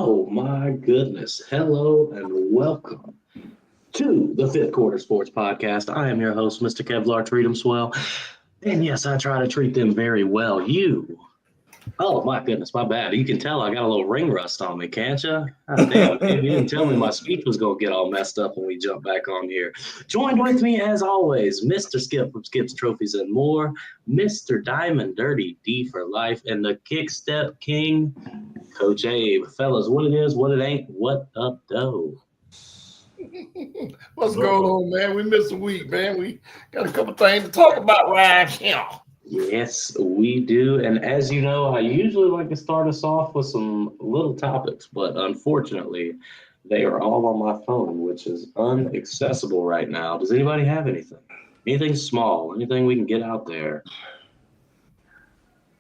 Oh my goodness. Hello and welcome to the Fifth Quarter Sports Podcast. I am your host, Mr. Kevlar. Treat them swell. And yes, I try to treat them very well. Oh my goodness, my bad. You can tell I got a little ring rust on me, can't you? God damn, Dave, you didn't tell me my speech was going to get all messed up when we jump back on here. Joined with me, as always, Mr. Skip from Skip's Trophies and More, Mr. Diamond Dirty D for life, and the Kick Step King, Coach Abe. Fellas, what it is, what it ain't, what up, though? What's going on, man? We missed a week, man. We got a couple things to talk about right here. Yes, we do. And as you know, I usually like to start us off with some little topics, but unfortunately, they are all on my phone, which is inaccessible right now. Does anybody have anything? Anything small? Anything we can get out there?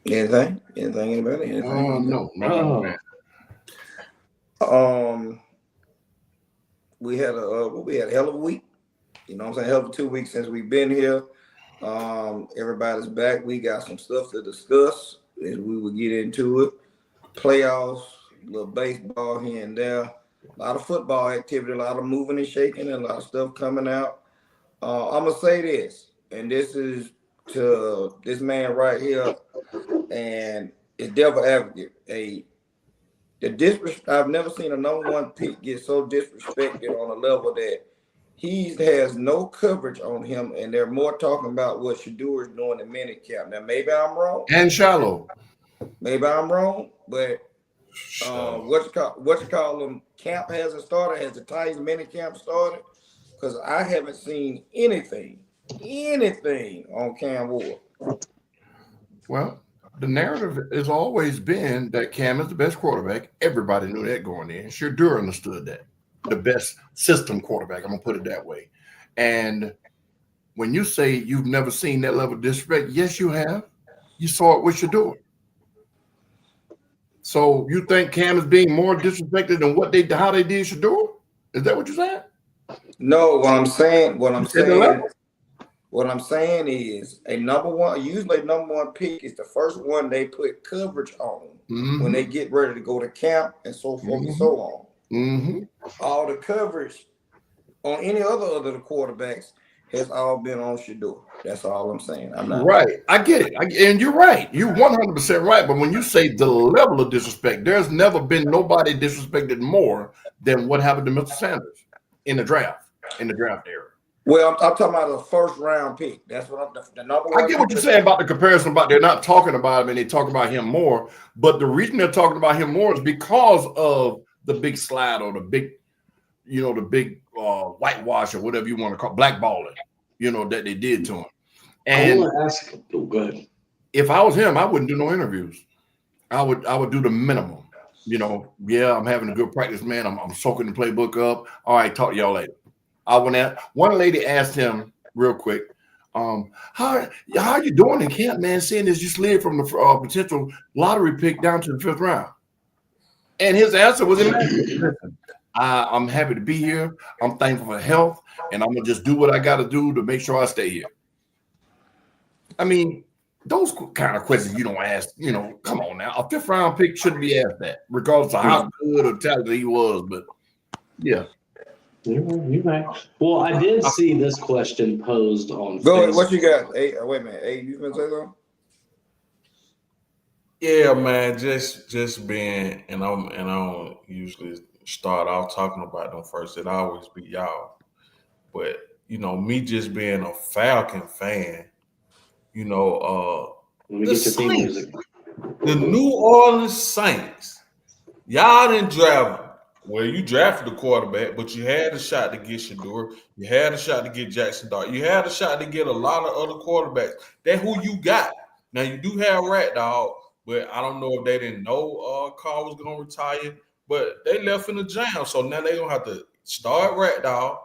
Anything? Anybody? Anything? No. We had a hell of a week. You know what I'm saying? Hell of 2 weeks since we've been here. Everybody's back. We got some stuff to discuss as we will get into it. Playoffs, a little baseball here and there, a lot of football activity, a lot of moving and shaking, and a lot of stuff coming out. I'm gonna say this, and this is to this man right here, and it's devil advocate. I've never seen a number one pick get so disrespected on a level that he has no coverage on him, and they're more talking about what Shador is doing in minicamp. Now, maybe I'm wrong. And shallow. Maybe I'm wrong, but what you call them? Camp hasn't started. Has the Titans minicamp started? Because I haven't seen anything on Cam Ward. Well, the narrative has always been that Cam is the best quarterback. Everybody knew that going in. Shador understood that. The best system quarterback, I'm gonna put it that way. And when you say you've never seen that level of disrespect, yes, you have. You saw it with Shador. So you think Cam is being more disrespected than how they did Shador? Is that what you're saying? No, what I'm saying is usually number one pick is the first one they put coverage on when they get ready to go to camp and so forth and so on. All the coverage on any other of the quarterbacks has all been on Shador. That's all I'm saying. I'm not right. I get it. And you're right. You're 100% right. But when you say the level of disrespect, there's never been nobody disrespected more than what happened to Mr. Sanders in the draft era. Well, I'm talking about a first round pick. That's what the number one. I get what you're saying about the comparison, about they're not talking about him and they talk about him more. But the reason they're talking about him more is because of the big slide or the big whitewash or whatever you want to call blackballing, that they did to him. And I want to ask. Oh, go ahead. If I was him, I wouldn't do no interviews. I would do the minimum. I'm having a good practice, man. I'm soaking the playbook up. All right, talk to y'all later. One lady asked him real quick, how you doing in camp, man? Seeing as you slid from the potential lottery pick down to the 5th round. And his answer was immaculate. I'm happy to be here. I'm thankful for health, and I'm gonna just do what I got to do to make sure I stay here. I mean, those kind of questions you don't ask. Come on now, a 5th round pick shouldn't be asked that, regardless of how good or talented he was. But yeah. You're right. Well, I did see this question posed on Go Facebook. ahead. What you got? Hey, wait a minute. Hey, you gonna say something? Yeah, man, just being, and I don't usually start off talking about them first. It always be y'all, but me just being a Falcon fan, the Saints, the New Orleans Saints, y'all didn't draft. Well, you drafted the quarterback, but you had a shot to get Shador. You had a shot to get Jackson Dart. You had a shot to get a lot of other quarterbacks. That's who you got. Now you do have Rat Dog. But I don't know if they didn't know Carr was going to retire, but they left in the jam. So now they don't have to start Rat Dog,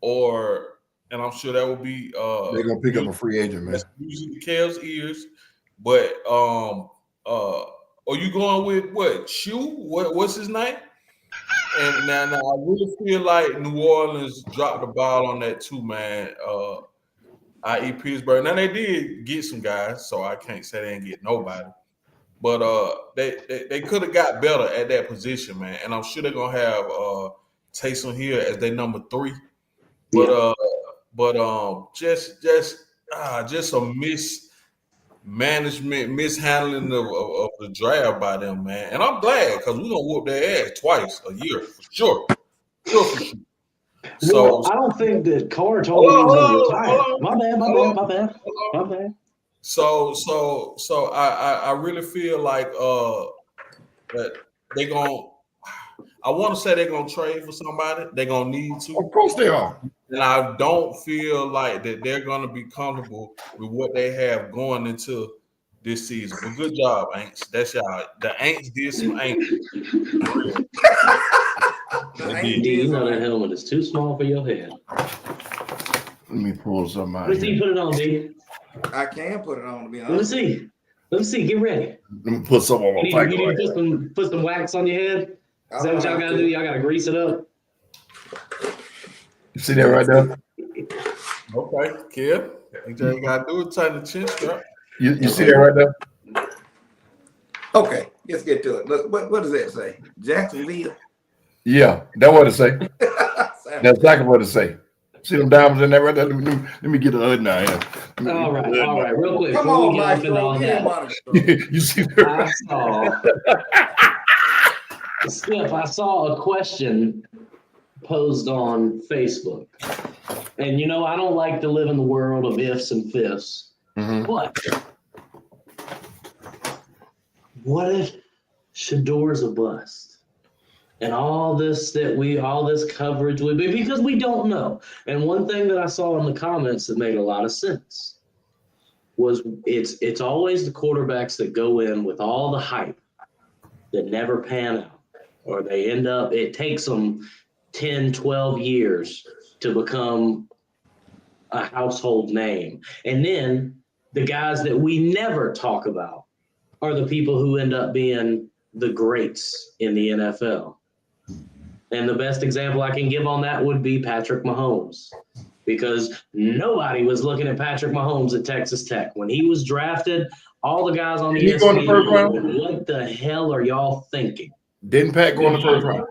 and I'm sure that will be they're going to pick up a free agent, man. Using the Kale's ears. But are you going with what? Shoe? What's his name? And now I really feel like New Orleans dropped the ball on that too, man. I.e. Pittsburgh. Now they did get some guys, so I can't say they didn't get nobody. But they could have got better at that position, man. And I'm sure they're gonna have Taysom Hill as their number 3. But just a mismanagement, mishandling of the draft by them, man. And I'm glad because we're gonna whoop their ass twice a year for sure. For sure. Well, I don't think that Carr told me he was going to retire. My bad. So I really feel like that they're gonna. I want to say they're gonna trade for somebody. They're gonna need to. Of course they are. And I don't feel like that they're gonna be comfortable with what they have going into this season. But good job, Aints. That's y'all. The Aints did some Aints. You know that helmet is too small for your head. Let me pull something out. Let's see, put it on, D. I can put it on, to be honest. Let me see. Get ready. Let me put something on my You need to put some wax on your head. Is that what y'all gotta do? Y'all gotta grease it up. You see that right there? Okay, kid. You just gotta do it. Tighten the chin strap. You see that right there? Okay, let's get to it. Look, what does that say? Jacksonville? Yeah, that's what it say. That's exactly what it say. See them diamonds in there right there? Let me get the other now. All right, real quick. Come on, Maestro. You see that? I saw a question posed on Facebook. And, I don't like to live in the world of ifs and fifths. Mm-hmm. But what if Shador's a bust? And all this coverage would be because we don't know. And one thing that I saw in the comments that made a lot of sense was it's always the quarterbacks that go in with all the hype that never pan out. Or they end up, it takes them 10, 12 years to become a household name. And then the guys that we never talk about are the people who end up being the greats in the NFL. And the best example I can give on that would be Patrick Mahomes, because nobody was looking at Patrick Mahomes at Texas Tech. When he was drafted, all the guys on the Didn't he go in the first round? What the hell are y'all thinking? Didn't Pat go in the first round?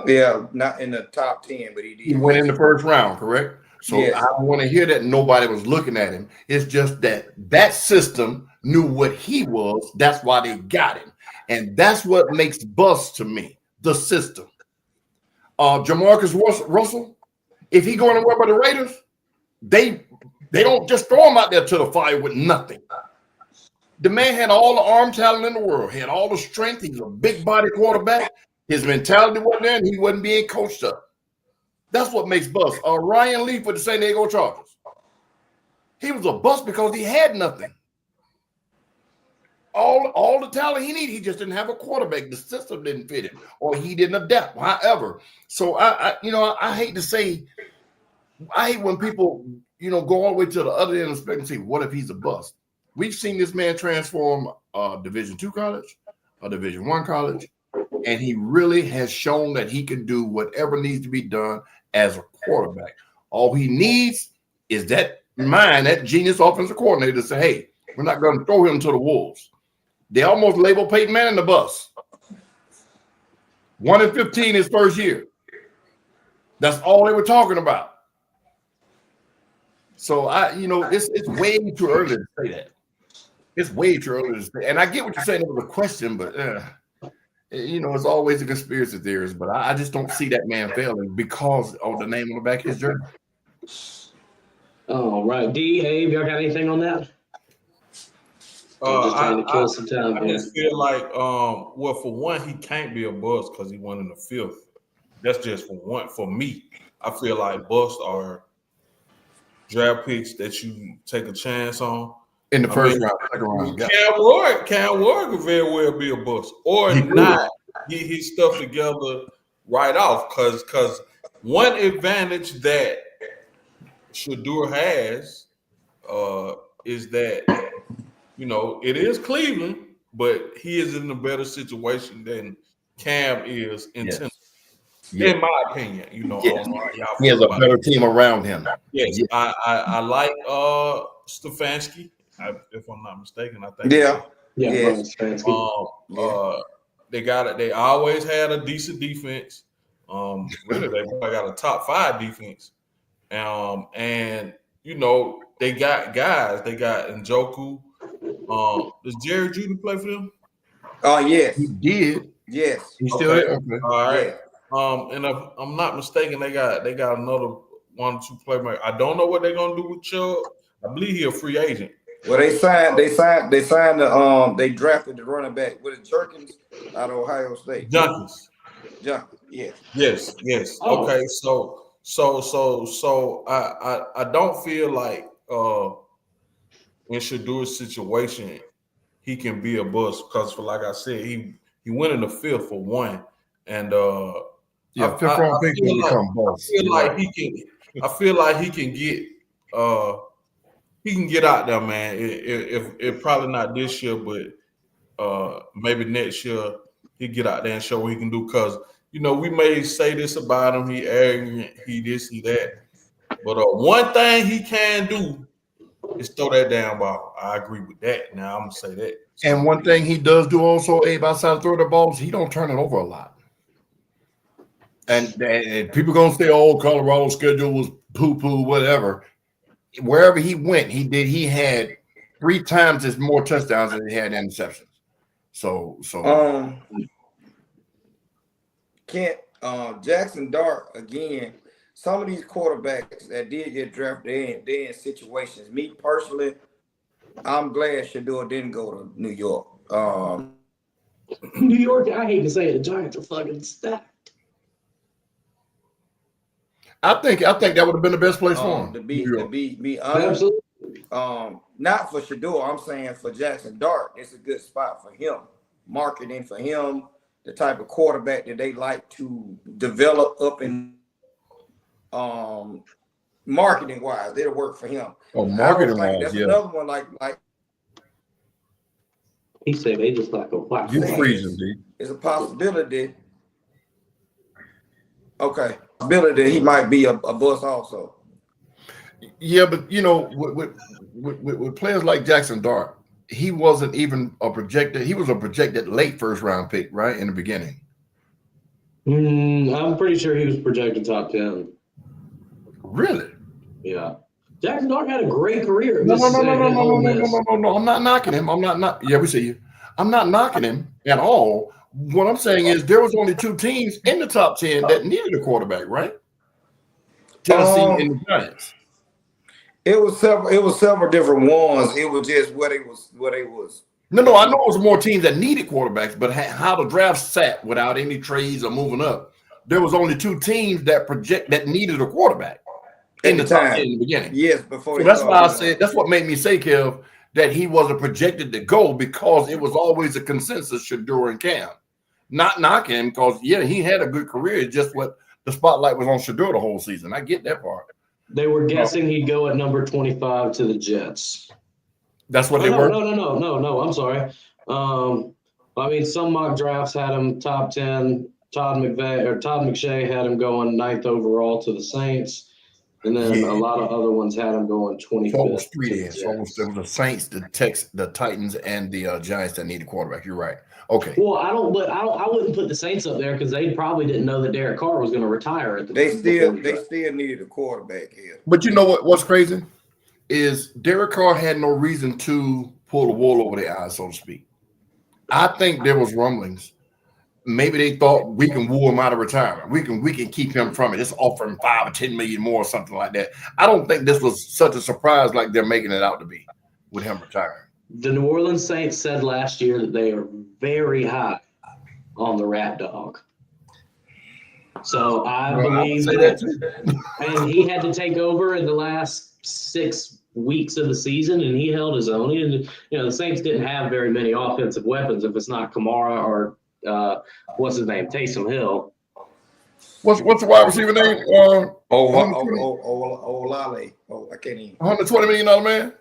Yeah, not in the top 10, but he did. He went in the first round, correct? So yes. I don't want to hear that nobody was looking at him. It's just that system knew what he was. That's why they got him. And that's what makes bust to me, the system. Jamarcus Russell, if he going to work by the Raiders, they don't just throw him out there to the fire with nothing. The man had all the arm talent in the world, had all the strength. He's a big body quarterback. His mentality wasn't there, and he wasn't being coached up. That's what makes bust. Ryan Leaf with the San Diego Chargers. He was a bust because he had nothing. All the talent he needed, he just didn't have a quarterback. The system didn't fit him, or he didn't adapt. However, so I hate to say, I hate when people go all the way to the other end of the spectrum and say, what if he's a bust? We've seen this man transform a Division II college, a Division I college, and he really has shown that he can do whatever needs to be done as a quarterback. All he needs is that genius offensive coordinator to say, hey, we're not going to throw him to the wolves. They almost labeled Peyton Manning the bust. 1-15 his first year. That's all they were talking about. So it's way too early to say that. It's way too early to say. And I get what you're saying. It was a question, but it's always a conspiracy theorist. But I just don't see that man failing because of the name on the back of his jersey. All right, D, Abe, y'all got anything on that? I'm just trying to kill some time. I just feel like, for one, he can't be a bust because he won in the 5th. That's just for one. For me, I feel like busts are draft picks that you take a chance on in the first round, second round. Cam Ward could very well be a bust, or not get his stuff together right off. Because one advantage that Shador has is that. It is Cleveland, but he is in a better situation than Cam is in Tennessee. In my opinion, Yes. He has a better team around him. Yes, I like Stefanski. if I'm not mistaken. I think. Yeah. Yeah, Yes. They always had a decent defense. Really, they probably got a top 5 defense. And they got guys. They got Njoku. Does Jerry Judy play for them? Oh, yes. He did. Yes. He's still there. Okay. All right. Yeah. And if I'm not mistaken, they got another 1 or 2 playmakers. I don't know what they're gonna do with Chubb. I believe he's a free agent. Well, they drafted the running back with the Jerkins out of Ohio State. Junkies. Yes. Yes. Oh. Okay, so I don't feel like in Shadur's situation he can be a bust because, for like I said, he went in the 5th for 1, and Yeah, 5th round pick will become boss. I feel like he can get out there, man. If probably not this year, but maybe next year he'll get out there and show what he can do. Because we may say this about him: he arrogant, he this, he that. But one thing he can do is throw that damn ball. I agree with that. Now I'm gonna say that. And one thing he does do also, Abe, outside of throwing the balls, he don't turn it over a lot. And people gonna say, "Oh, Colorado's schedule was poo-poo," whatever. Wherever he went, he had 3 times as more touchdowns than he had interceptions. So Jackson Dart again. Some of these quarterbacks that did get drafted, they're in situations. Me personally, I'm glad Shador didn't go to New York. New York, I hate to say it, the Giants are fucking stacked. I think that would have been the best place for him. To be honest. Absolutely. Not for Shador, I'm saying for Jackson Dart, it's a good spot for him. Marketing for him, the type of quarterback that they like to develop up in marketing wise, it'll work for him. Oh, marketing wise, that's yeah. Another one like he said they just like a white. You freezing, D. It's a possibility. Okay. Possibility he might be a bust also. Yeah, but with players like Jackson Dart, he wasn't even a projected. He was a projected late 1st round pick, right, in the beginning. I'm pretty sure he was projected top 10. Really? Yeah. Jackson Dart had a great career. No. I'm not knocking him. Yeah, we see you. I'm not knocking him at all. What I'm saying is there was only 2 teams in the top 10 that needed a quarterback, right? Tennessee and the Giants. It was several different ones. It was just what it was. No, I know it was more teams that needed quarterbacks, but how the draft sat without any trades or moving up, there was only 2 teams that needed a quarterback in the top 10 in the beginning. Yes, before. So that's why I said that's what made me say, Kev, that he wasn't projected to go because it was always a consensus Shador and Cam. Not knocking him because he had a good career. It's just what the spotlight was on Shador the whole season. I get that part. They were guessing he'd go at number 25 to the Jets. That's what they were. No. I'm sorry. I mean, some mock drafts had him top 10. Todd McShay had him going 9th overall to the Saints. And then a lot of other ones had him going 25th. So it was 3 there. So it was the Saints, the Titans, and the Giants that needed quarterback. You're right. Okay. Well, I wouldn't put the Saints up there because they probably didn't know that Derek Carr was going to retire at the They still needed a quarterback here. But you know what's crazy is Derek Carr had no reason to pull the wool over their eyes, so to speak. I think there was rumblings. Maybe they thought we can woo him out of retirement. We can keep him from it. Just offer him $5 or $10 million more or something like that. I don't think this was such a surprise like they're making it out to be with him retiring. The New Orleans Saints said last year that they are very high on the Rat Dog. So I believe that, and he had to take over in the last 6 weeks of the season, and he held his own. And the Saints didn't have very many offensive weapons if it's not Kamara or what's his name, Taysom Hill. What's the wide receiver name? Olale. Oh, I can't even. $120 million man.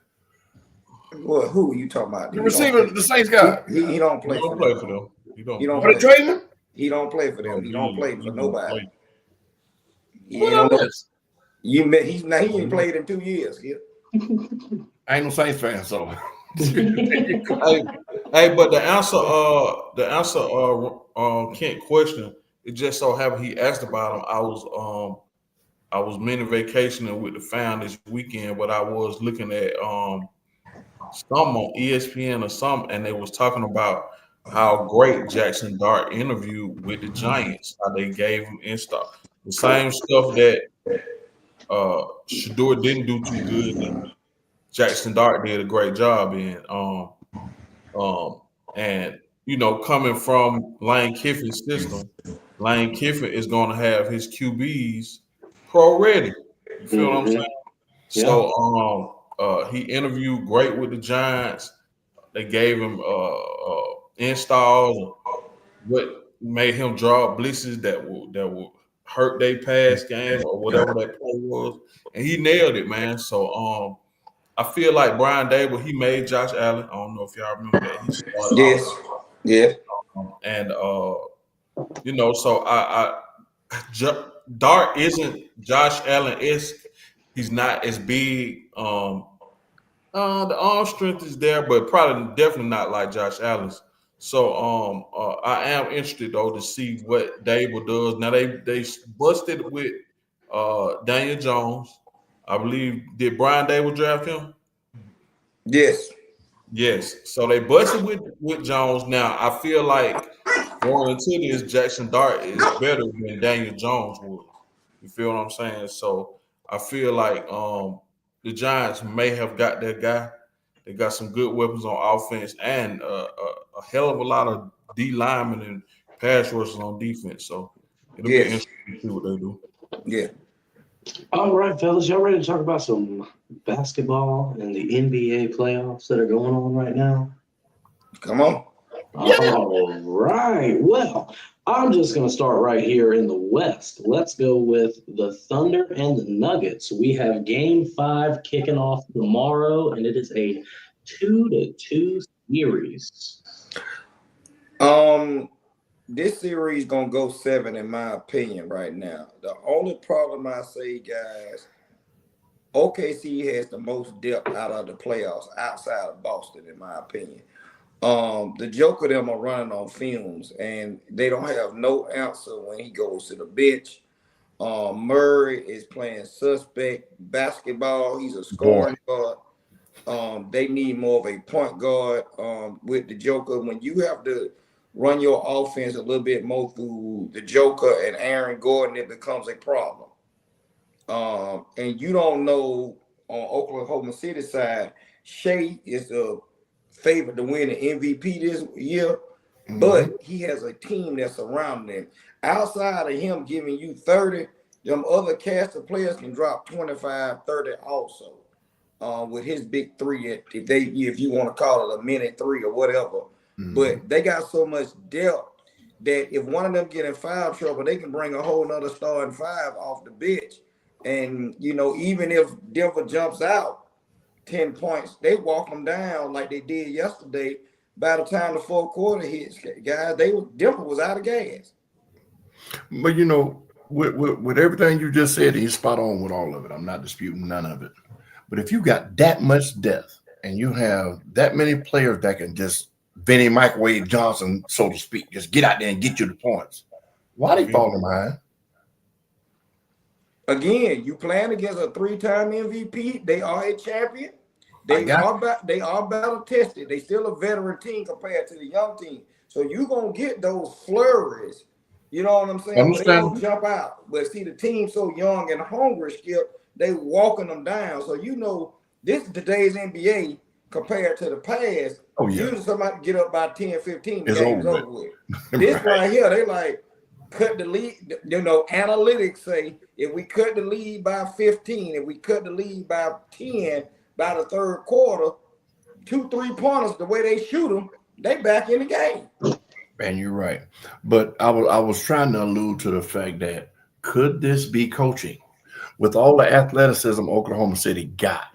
Well, who are you talking about? The receiver, the Saints guy. He don't play. He don't play for them. He don't. Are they trading him? He don't play for them. He don't play for nobody. What else? He ain't played in 2 years. I ain't no Saints fan, so. Hey, but the answer, Kent question. It just so happened he asked about him. I was mini vacationing with the fam this weekend, but I was looking at some on ESPN or something, and they was talking about how great Jackson Dart interviewed with the Giants. How they gave him the same stuff that Shador didn't do too good, and Jackson Dart did a great job in. And coming from Lane Kiffin's system, Lane Kiffin is going to have his QBs pro ready. You feel what I'm saying? Yeah. So he interviewed great with the Giants. They gave him installs, what made him draw blitzes that will hurt their pass game or whatever that play was, and he nailed it, man. So I feel like Brian Dable, he made Josh Allen. I don't know if y'all remember that. He started Yes. Yeah. and so Dart isn't Josh Allen-esque. He's not as big. The arm strength is there, but definitely not like Josh Allen's. So I am interested though to see what Dable does. Now they busted with Daniel Jones. I believe, did Brian Dable draft him? Yes. Yes. So they busted with Jones. Now I feel like going into this, Jackson Dart is better than Daniel Jones was. You feel what I'm saying? So I feel like the Giants may have got that guy. They got some good weapons on offense and a hell of a lot of D linemen and pass rushers on defense. So it'll be interesting to see what they do. Yeah. All right, fellas, y'all ready to talk about some basketball and the NBA playoffs that are going on right now? Come on. All right. Well, I'm just going to start right here in the West. Let's go with the Thunder and the Nuggets. We have Game 5 kicking off tomorrow, and it is a 2-2 series. This series gonna go 7 in my opinion right now. The only problem I say, guys, OKC has the most depth out of the playoffs outside of Boston, in my opinion. The Joker them are running on fumes, and they don't have no answer when he goes to the bench. Murray is playing suspect basketball. He's a scoring guard. They need more of a point guard with the Joker. When you have to run your offense a little bit more through the Joker and Aaron Gordon, it becomes a problem. And you don't know on Oklahoma City side, Shea is the favorite to win the MVP this year, but he has a team that's surrounding him. Outside of him giving you 30, them other cast of players can drop 25, 30 also. With his big three, if you want to call it a minute three or whatever. But they got so much depth that if one of them get in foul trouble, they can bring a whole nother starting 5 off the bench. And, even if Denver jumps out 10 points, they walk them down like they did yesterday. By the time the fourth quarter hits, guys, Denver was out of gas. But, with everything you just said, he's spot on with all of it. I'm not disputing none of it. But if you got that much depth and you have that many players that can just Benny Microwave Johnson, so to speak, just get out there and get you the points, why they falling behind? Again, you playing against a 3-time MVP. They are a champion. They are battle tested. They still a veteran team compared to the young team. So you're going to get those flurries. You know what I'm saying? But they don't jump out. But see, the team so young and hungry, Skip, they walking them down. So this is today's NBA compared to the past. Oh, yeah. Usually somebody get up by 10, 15, it's games over with. This right here, they like cut the lead. Analytics say if we cut the lead by 15, if we cut the lead by 10 by the third quarter, 2 3-pointers, the way they shoot them, they back in the game. Man, you're right. But I was trying to allude to the fact that could this be coaching? With all the athleticism Oklahoma City got,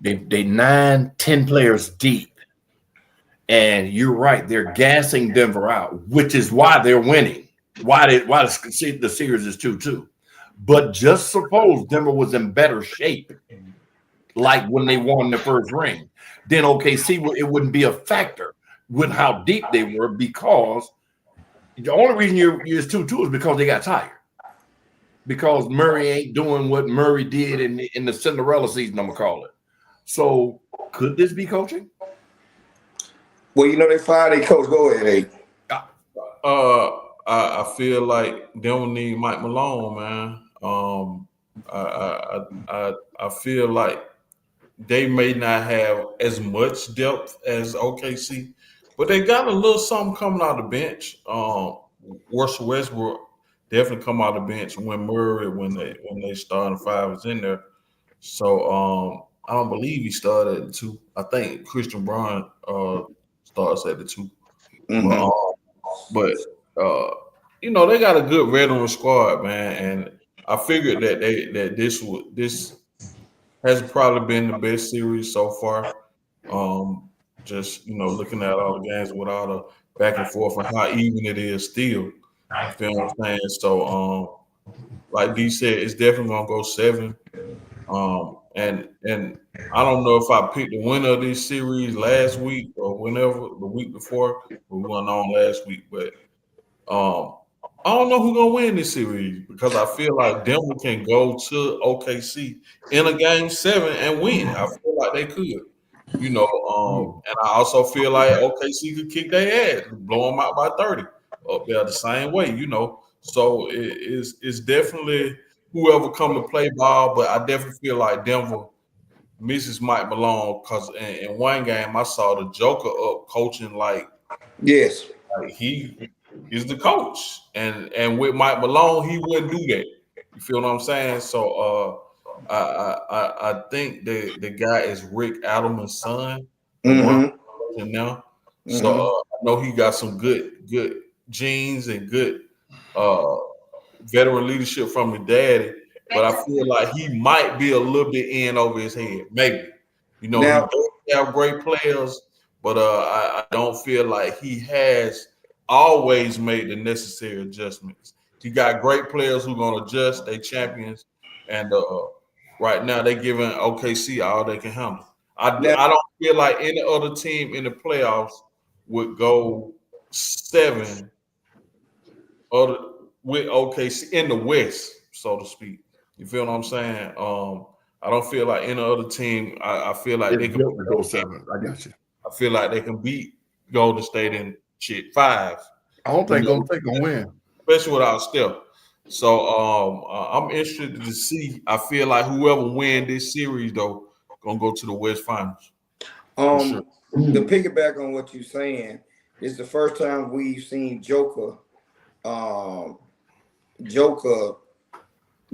they 9-10 players deep. And you're right, they're gassing Denver out, which is why they're winning. Why the series is 2-2. But just suppose Denver was in better shape like when they won the first ring. Then OKC, it wouldn't be a factor with how deep they were, because the only reason you're 2-2 is because they got tired. Because Murray ain't doing what Murray did in the Cinderella season, I'm gonna call it. So could this be coaching? Well, they fired their coach. Go ahead, I feel like they don't need Mike Malone, man. I feel like they may not have as much depth as OKC, but they got a little something coming out of the bench. Russell Westbrook definitely come out of the bench when Murray, when they starting five is in there. So I don't believe he started at the 2. I think Christian Braun starts at the 2. Mm-hmm. But they got a good veteran squad, man, and I figured that this has probably been the best series so far. Just looking at all the games with all the back and forth and how even it is still. You feel what I'm saying? So like D said, it's definitely gonna go 7. And I don't know if I picked the winner of this series last week or whenever the week before. We went on last week, but I don't know who's gonna win this series, because I feel like Denver can go to OKC in a game 7 and win. I feel like they could, and I also feel like OKC could kick their ass, blow them out by 30 up there the same way, So it's definitely whoever come to play ball, but I definitely feel like Denver misses Mike Malone, because in one game I saw the Joker up coaching like he is the coach, and with Mike Malone he wouldn't do that. You feel what I'm saying? So I think the guy is Rick Adelman's son. Mm-hmm. Now, so I know he got some good genes and good veteran leadership from his daddy, but I feel like he might be a little bit in over his head. Maybe, he does have great players, but I don't feel like he has always made the necessary adjustments. He got great players who are going to adjust. They champions, and right now they giving OKC all they can handle. I don't feel like any other team in the playoffs would go 7 with OKC in the West, so to speak. You feel what I'm saying? I don't feel like any other team. I feel like they can go 7. I got you. I feel like they can beat Golden State in 5. I don't think Golden State gonna win, especially without Steph. So I'm interested to see. I feel like whoever win this series though gonna go to the West Finals. To piggyback on what you're saying, it's the first time we've seen Joker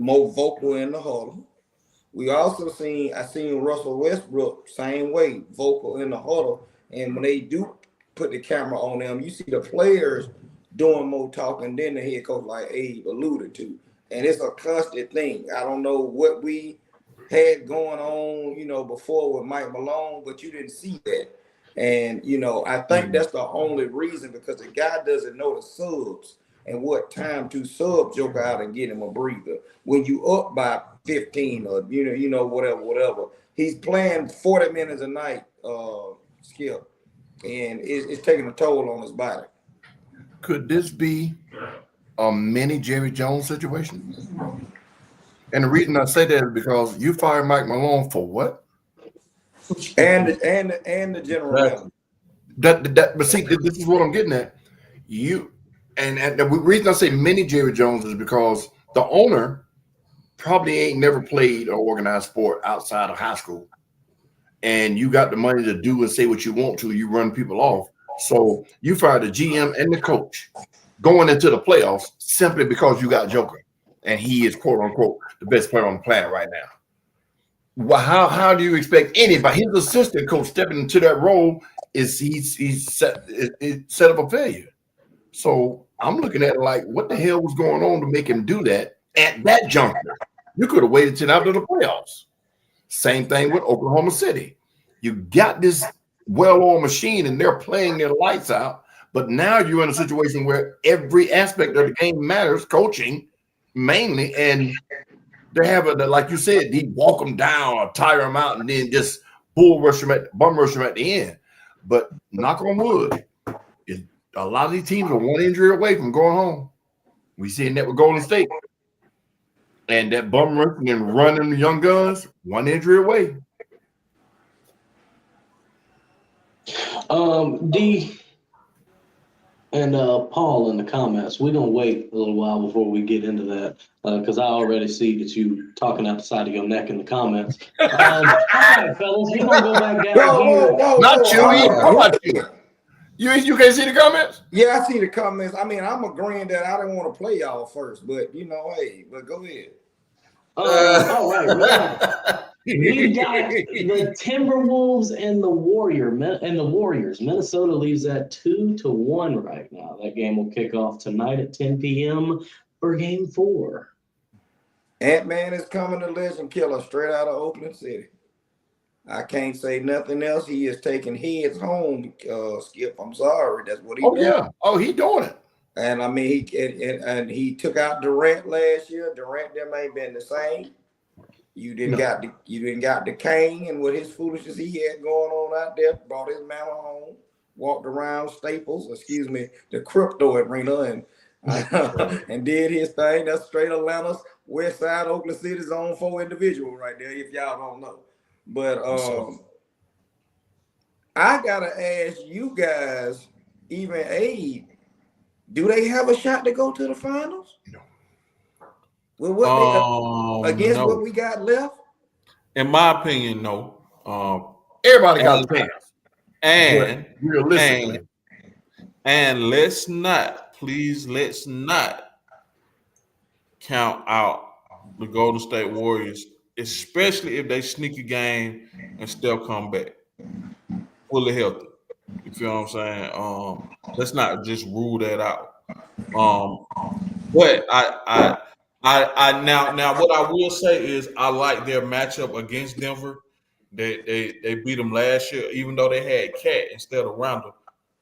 more vocal in the huddle. We also seen Russell Westbrook same way, vocal in the huddle. And when they do put the camera on them, you see the players doing more talking than the head coach, like Abe alluded to. And it's a constant thing. I don't know what we had going on, before with Mike Malone, but you didn't see that. And, I think that's the only reason, because the guy doesn't know the subs and what time to sub Joker out and get him a breather. When you up by 15 or, whatever. He's playing 40 minutes a night, Skip, and it's taking a toll on his body. Could this be a mini Jerry Jones situation? And the reason I say that is because you fired Mike Malone for what? And the general manager. But see, this is what I'm getting at. And the reason I say mini Jerry Jones is because the owner probably ain't never played an organized sport outside of high school. And you got the money to do and say what you want to. You run people off. So you fired the GM and the coach going into the playoffs simply because you got Joker. And he is, quote unquote, the best player on the planet right now. Well, how do you expect anybody? His assistant coach stepping into that role he's set up a failure. So I'm looking at it like, what the hell was going on to make him do that at that juncture? You could have waited till after the playoffs. Same thing with Oklahoma City. You got this well-oiled machine and they're playing their lights out, but now you're in a situation where every aspect of the game matters, coaching mainly, and They have like you said, he walk them down or tire them out and then just bum rush them at the end. But knock on wood, a lot of these teams are one injury away from going home. We seen that with Golden State. And that bum rushing and running the young guns, one injury away. D and Paul in the comments, we're gonna wait a little while before we get into that because I already see that you talking out the side of your neck in the comments. All right, fellas, we're gonna go back down here. Not you. How about you? You can't see the comments? Yeah, I see the comments. I mean, I'm agreeing that I didn't want to play y'all first, but hey, but go ahead. All right, we got the Timberwolves and the Warriors. Minnesota leads at 2-1 right now. That game will kick off tonight at 10 p.m. for Game 4. Ant-Man is coming to Legend Killer straight out of Oakland City. I can't say nothing else. He is taking heads home, Skip. I'm sorry. That's what he doing. Yeah. Oh, he doing it. And I mean, he took out Durant last year. Durant them ain't been the same. You didn't got the Kane and what his foolishness he had going on out there. Brought his man home, walked around the crypto arena and did his thing. That's straight Atlanta's West Side, Oakland City's own 4 individual right there. If y'all don't know, but I gotta ask you guys, even Abe. Do they have a shot to go to the finals? No. Well, what against what we got left? In my opinion, no. Everybody got a chance. And realistically, and let's not count out the Golden State Warriors, especially if they sneak a game and still come back fully healthy. You feel what I'm saying? Let's not just rule that out. But I now what I will say is I like their matchup against Denver. They beat them last year, even though they had Cat instead of Randall.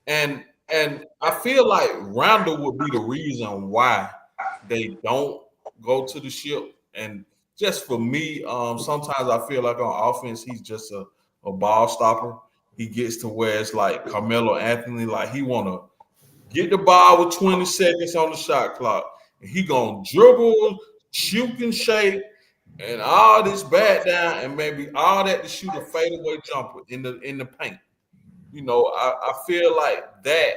And I feel like Randall would be the reason why they don't go to the ship. And just for me, sometimes I feel like on offense he's just a ball stopper. He gets to where it's like Carmelo Anthony, like he want to get the ball with 20 seconds on the shot clock. And he going to dribble, shoot and shake, and all this back down, and maybe all that to shoot a fadeaway jumper in the paint. You know, I feel like that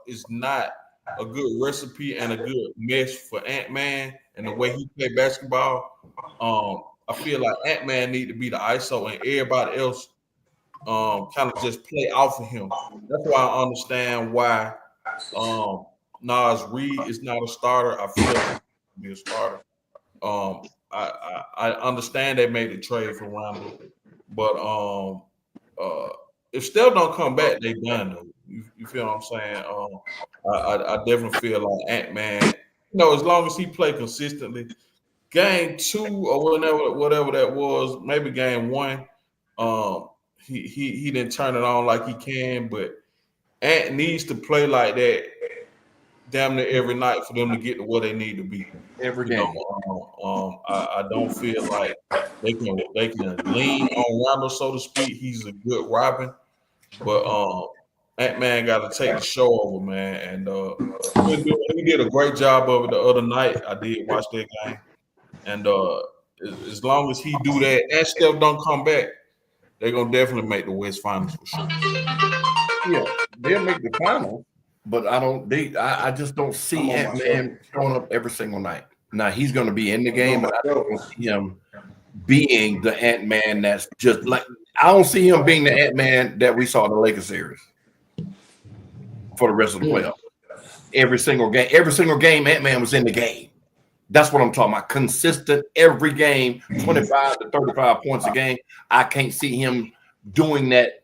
is not a good recipe and a good mesh for Ant-Man and the way he play basketball. I feel like Ant-Man need to be the ISO and everybody else kind of just play off of him. That's why I understand why Nas Reed is not a starter. I feel like he should be a starter. I understand they made the trade for Randall, but if Steph don't come back, they done though. You feel what I'm saying? I definitely feel like Ant-Man, you know, as long as he play consistently, game 2 or whatever that was, maybe game 1, he didn't turn it on like he can, but Ant needs to play like that damn near every night for them to get to where they need to be. Every game. I don't feel like they can lean on Randall, so to speak. He's a good Robin, but Ant-Man got to take the show over, man. And he did a great job of it the other night. I did watch that game, and as long as he do that and Steph don't come back, they're gonna definitely make the West Finals for sure. Yeah, they'll make the finals, but I just don't see Ant-Man showing up every single night. Now he's gonna be in the game, but I don't see him being the Ant-Man that's just like I don't see him being the Ant-Man that we saw in the Lakers series for the rest of the playoffs. Every single game, Ant-Man was in the game. That's what I'm talking about. Consistent every game, 25 to 35 points a game. I can't see him doing that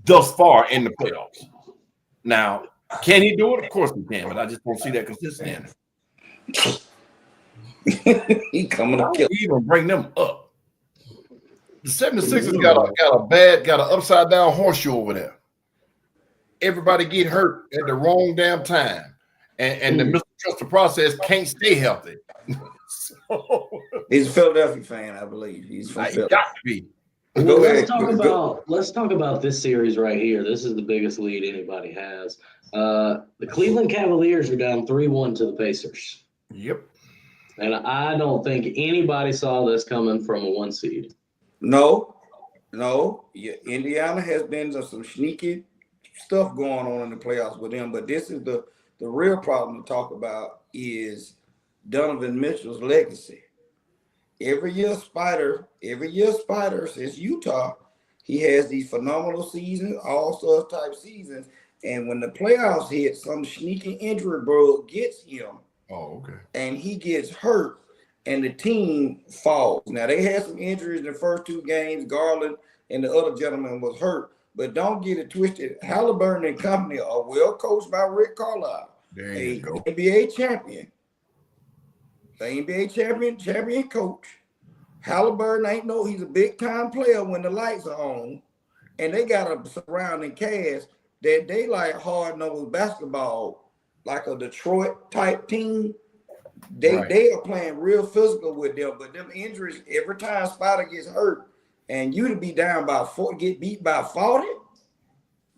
thus far in the playoffs. Now, can he do it? Of course he can, but I just don't see that consistency in it. He coming to kill. Even bring them up. The 76ers got an upside down horseshoe over there. Everybody get hurt at the wrong damn time. And the Mr. Trust the process can't stay healthy. He's a Philadelphia fan, I believe. He's from He Philly. got to be. Well, ahead. let's talk about this series right here. This is the biggest lead anybody has. The Cleveland Cavaliers are down 3-1 to the Pacers. Yep. And I don't think anybody saw this coming from a 1 seed. No. Yeah, Indiana has been some sneaky stuff going on in the playoffs with them, but this is the real problem to talk about is Donovan Mitchell's legacy. Every year Spider since Utah, he has these phenomenal seasons, all-star type seasons, and when the playoffs hit, some sneaky injury bug gets him. Oh, okay. And he gets hurt, and the team falls. Now, they had some injuries in the first 2 games. Garland and the other gentleman was hurt. But don't get it twisted. Halliburton and company are well coached by Rick Carlisle, There you go. NBA champion. The NBA champion coach. Halliburton he's a big-time player when the lights are on. And they got a surrounding cast that they like hard-nosed basketball, like a Detroit-type team. They are playing real physical with them, but them injuries, every time Spider gets hurt and you to be down by 4, get beat by 40,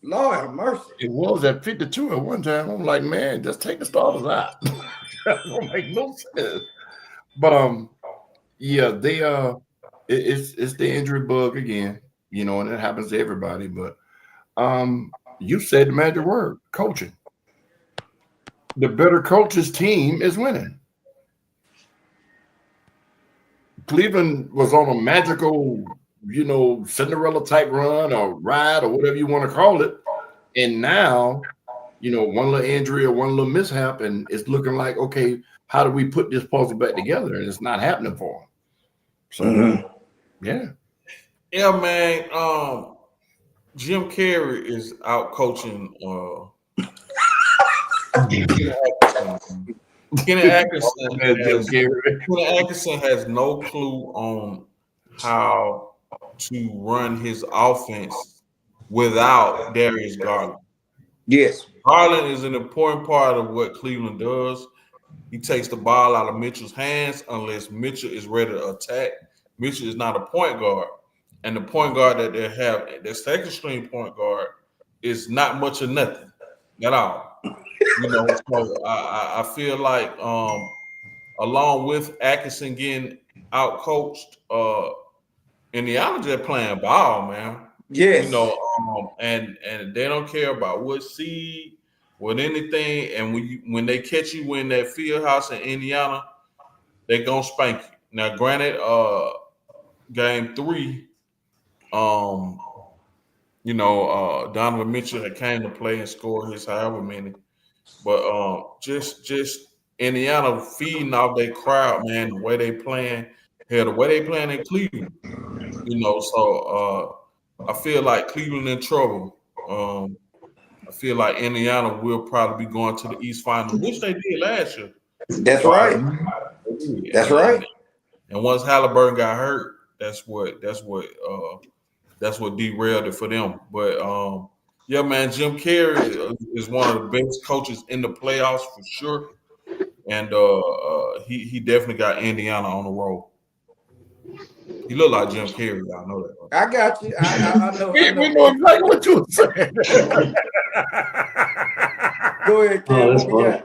Lord have mercy. It was at 52 at one time. I'm like, man, just take the starters out. That don't make no sense. But yeah, they it's the injury bug again, and it happens to everybody. But you said the magic word, coaching. The better coach's team is winning. Cleveland was on a magical, Cinderella type run or ride or whatever you want to call it. And now, one little injury or one little mishap, and it's looking like, okay, how do we put this puzzle back together? And it's not happening for them. So, yeah. Yeah, man. Jim Carrey is out coaching Kenny Atkinson has no clue on how to run his offense without Darius Garland. Yes. Garland is an important part of what Cleveland does. He takes the ball out of Mitchell's hands unless Mitchell is ready to attack. Mitchell is not a point guard. And the point guard that they have, their second string point guard, is not much of nothing at all. So I feel like along with Atkinson getting out coached, Indiana just playing ball, man. Yes. And they don't care about what seed, what anything. And when they catch you in that field house in Indiana, they gonna spank you. Now, granted, game 3, Donovan Mitchell had came to play and scored his however many. But just Indiana feeding off their crowd, man, the way they playing here, the way they playing in Cleveland. So I feel like Cleveland in trouble. I feel like Indiana will probably be going to the East Final, which they did last year. That's right. That's right. And once Halliburton got hurt, that's what derailed it for them. But yeah, man, Jim Carrey is one of the best coaches in the playoffs for sure, and he definitely got Indiana on the roll. He looked like Jim Carrey. I know that. I got you. I know. We know exactly what you were saying. Go ahead, Ken. Oh, that's fun.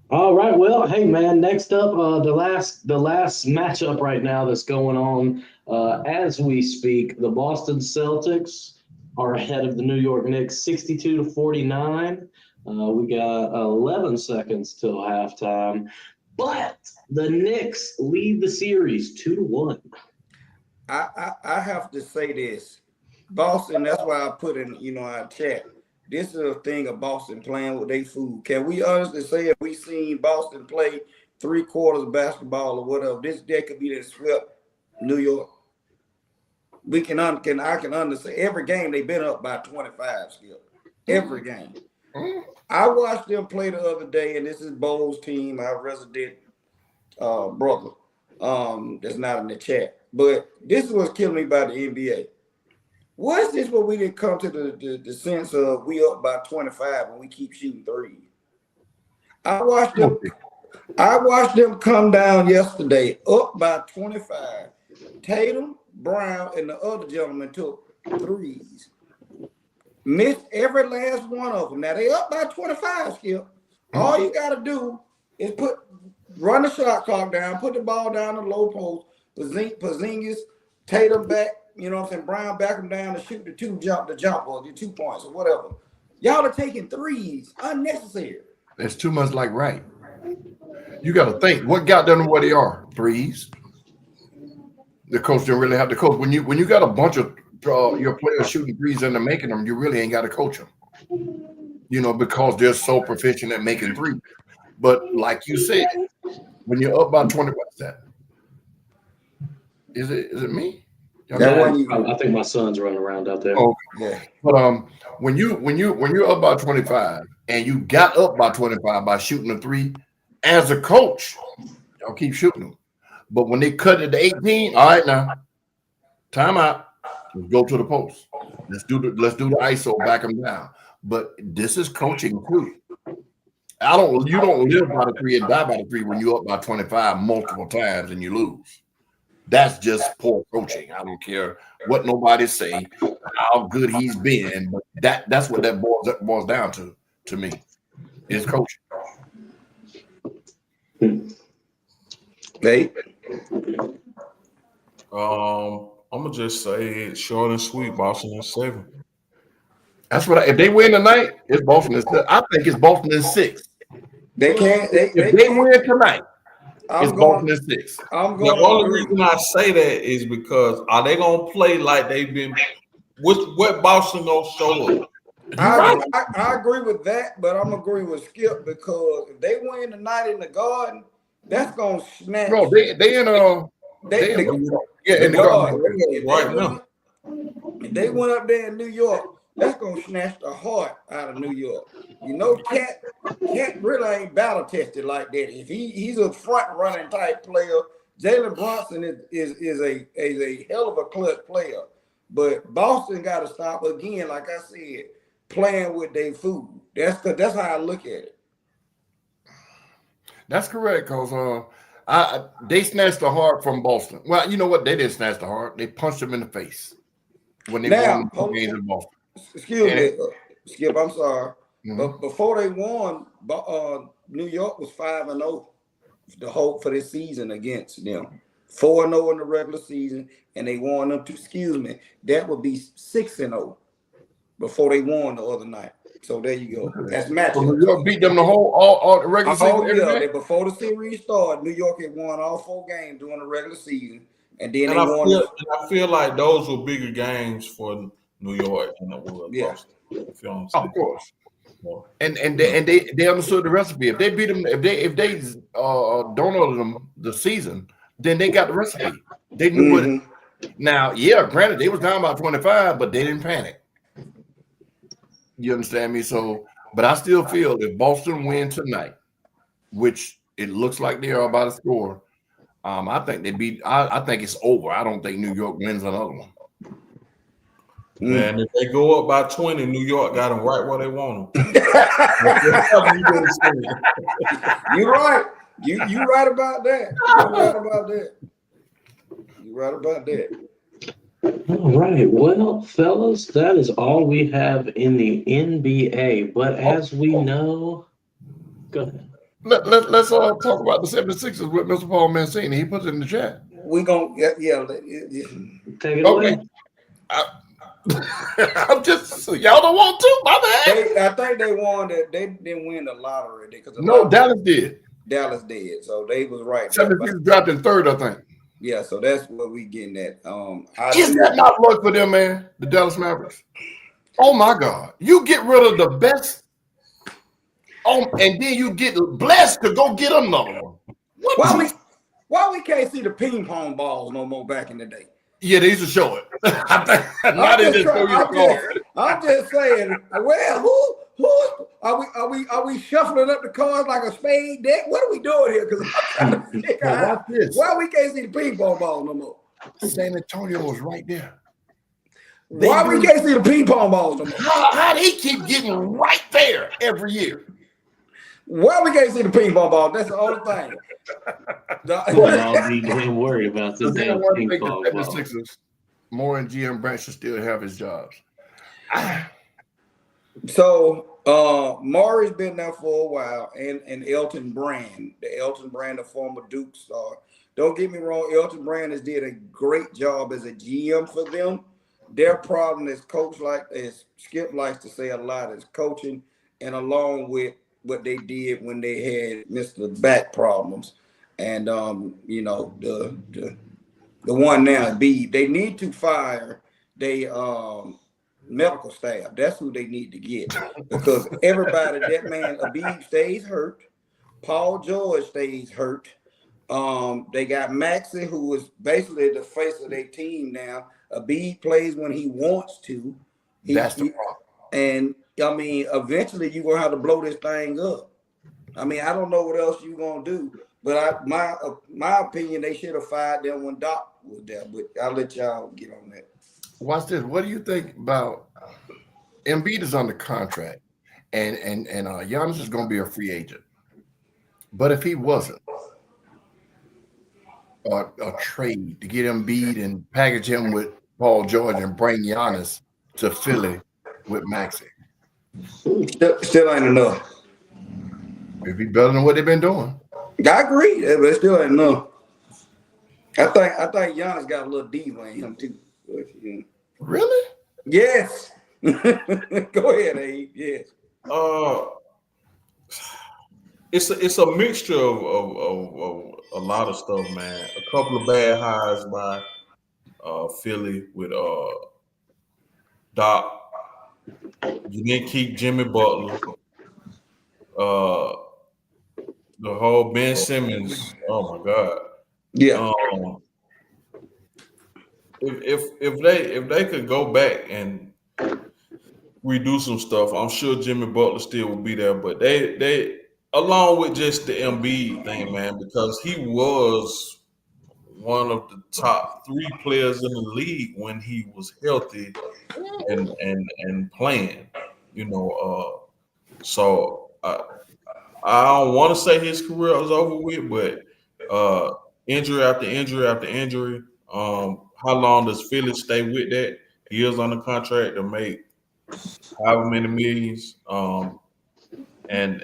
All right. Well, hey, man. Next up, the last matchup right now that's going on as we speak. The Boston Celtics are ahead of the New York Knicks, 62-49. We got 11 seconds till halftime, but the Knicks lead the series 2-1. I have to say this, Boston. That's why I put in our chat. This is a thing of Boston playing with their food. Can we honestly say if we seen Boston play 3 quarters of basketball or whatever, this day could be that swept New York? I can understand every game they've been up by 25 still. Every game. I watched them play the other day, and this is Bo's team, our resident brother. That's not in the chat. But this is what's killing me about the NBA. What is this where we didn't come to the sense of we up by 25 and we keep shooting 3? I watched them I watched them come down yesterday, up by 25. Tatum, Brown, and the other gentleman took threes. Missed every last one of them. Now they up by 25, Skip. All you got to do is run the shot clock down, put the ball down the low post, Porzingis, Tatum back, you know what I'm saying, Brown back them down to shoot the jump or the 2 points or whatever. Y'all are taking threes, unnecessary. It's too much like right. You got to think what got them to where they are. Threes. The coach didn't really have to coach. When you got a bunch of your players shooting threes and they're making them, you really ain't got to coach them. You know, because they're so proficient at making threes. But like you said, when you're up by 20, what's that? Is it me? I think my son's running around out there. Oh, yeah. But when you're up by 25 and you got up by 25 by shooting a three, as a coach, y'all keep shooting them. But when they cut it to 18, all right now, timeout. Let's go to the post. Let's do the ISO, back them down. But this is coaching too. You don't live by the three and die by the three when you're up by 25 multiple times and you lose. That's just poor coaching. I don't care what nobody say, how good he's been, but that's what that boils down to me. Is coaching. Hey. I'm gonna just say it's short and sweet. Boston is 7. That's what. If they win tonight, it's Boston. I think it's Boston in 6. They can't. If they win tonight, it's Boston in 6. The only reason I say that is because are they gonna play like they've been? What Boston gonna show up? I agree with that, but I'm agreeing with Skip because if they win tonight in the Garden, that's gonna snatch. No, they in the Garden right now. If they went up there in New York, that's gonna snatch the heart out of New York. You know, Cat really ain't battle tested like that. If he's a front running type player, Jalen Brunson is a hell of a clutch player. But Boston got to stop again, like I said, playing with their food. That's how I look at it. That's correct, because they snatched the heart from Boston. Well, you know what? They didn't snatch the heart. They punched them in the face when they won the games in Boston. Excuse me, Skip. I'm sorry, but before they won, New York was 5-0 for this season against them. 4-0 in the regular season, and they won them to. Excuse me, that would be 6-0 before they won the other night. So there you go. That's matchup. So New York beat them the all the regular season. Yeah, before the series started, New York had won all 4 games during the regular season, and then I feel like those were bigger games for New York than it was. Yeah, of course. And they understood the recipe. If they beat them, if they donated them the season, then they got the recipe. They knew what. Now, yeah, granted, they was down by 25, but they didn't panic. You understand me? So, but I still feel if Boston win tonight, which it looks like they are about to score, I think they beat. I think it's over. I don't think New York wins another one. And if they go up by 20, New York got them right where they want them. You're right. You right about that. You're right about that. All right. Well, fellas, that is all we have in the NBA. But as we know, go ahead. Let's talk about the 76ers with Mr. Paul Mancini. He put it in the chat. We're going to, Take it away. I'm just, y'all don't want to, my bad. I think they won that. They didn't win the lottery. Dallas did. Dallas did. So they was right. 76ers dropped in 3rd, I think. Yeah, so that's what we getting at. Isn't that not luck for them, man? The Dallas Mavericks. Oh my God! You get rid of the best, and then you get blessed to go get another one. Why we can't see the ping pong balls no more back in the day? Yeah, they used to show it. I'm just saying. Well, who are we shuffling up the cards like a spade deck? What are we doing here? Because I'm trying to figure out why we can't see the ping pong ball no more. San Antonio was right there. Why we can't see the ping pong balls no more? How they keep getting right there every year? Why we can't see the ping pong ball? That's the only thing. We all need to be worried about this But then I damn want to ping make the pong ball. 76ers more and GM Branch should still have his jobs. So Maury's been there for a while, and Elton Brand, the former Duke star. Don't get me wrong, Elton Brand has did a great job as a GM for them. Their problem is as Skip likes to say a lot, is coaching, and along with what they did when they had Mr. Back problems. And the one now, they need to fire medical staff. That's who they need to get, because everybody, that man Abib stays hurt. Paul George stays hurt. They got Maxey, who is basically the face of their team now. Abib plays when he wants to. That's the problem. And I mean, eventually you're gonna have to blow this thing up. I mean, I don't know what else you're gonna do, but my opinion, they should have fired them when Doc was there. But I'll let y'all get on that. Watch this. What do you think about Embiid is under contract, and Giannis is going to be a free agent. But if he wasn't, a trade to get Embiid and package him with Paul George and bring Giannis to Philly with Maxey, Still ain't enough. it'd be better than what they've been doing. I agree, but it still ain't enough. I think Giannis got a little diva in him too. Really? Yes. Go ahead, Abe. Yes. It's a mixture of a lot of stuff, man. A couple of bad hires by Philly with Doc. You didn't keep Jimmy Butler. The whole Ben Simmons. Oh my God. Yeah. If they could go back and redo some stuff, I'm sure Jimmy Butler still will be there. But they along with just the Embiid thing, man, because he was one of the top 3 players in the league when he was healthy and playing. So I don't want to say his career was over with, but injury after injury after injury. How long does Philly stay with that? He is on the contract to make however many millions. And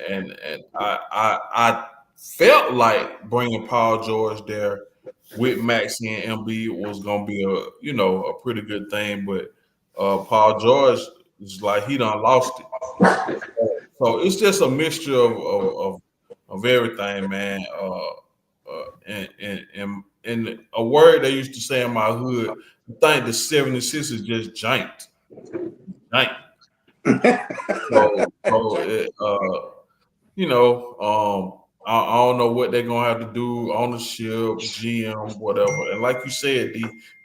I felt like bringing Paul George there with Maxey and Embiid was gonna be a pretty good thing, but Paul George is like he done lost it. So it's just a mixture of everything, man. And a word they used to say in my hood, I think the 76ers just janked. I don't know what they're gonna have to do, ownership, GM, whatever. And like you said,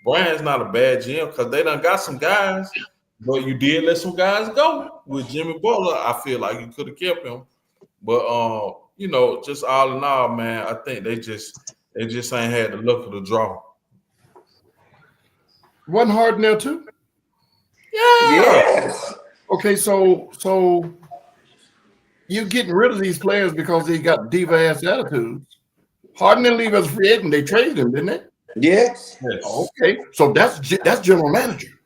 Brian's not a bad GM because they done got some guys, but you did let some guys go with Jimmy Butler. I feel like you could have kept him, but just all in all, man, I think they just ain't had the luck of the draw. Wasn't Harden there too? Yeah. Yes. Okay, so you're getting rid of these players because they got diva ass attitudes. Harden didn't leave as a free agent; they traded him, didn't they? Yes. Okay, so that's general manager.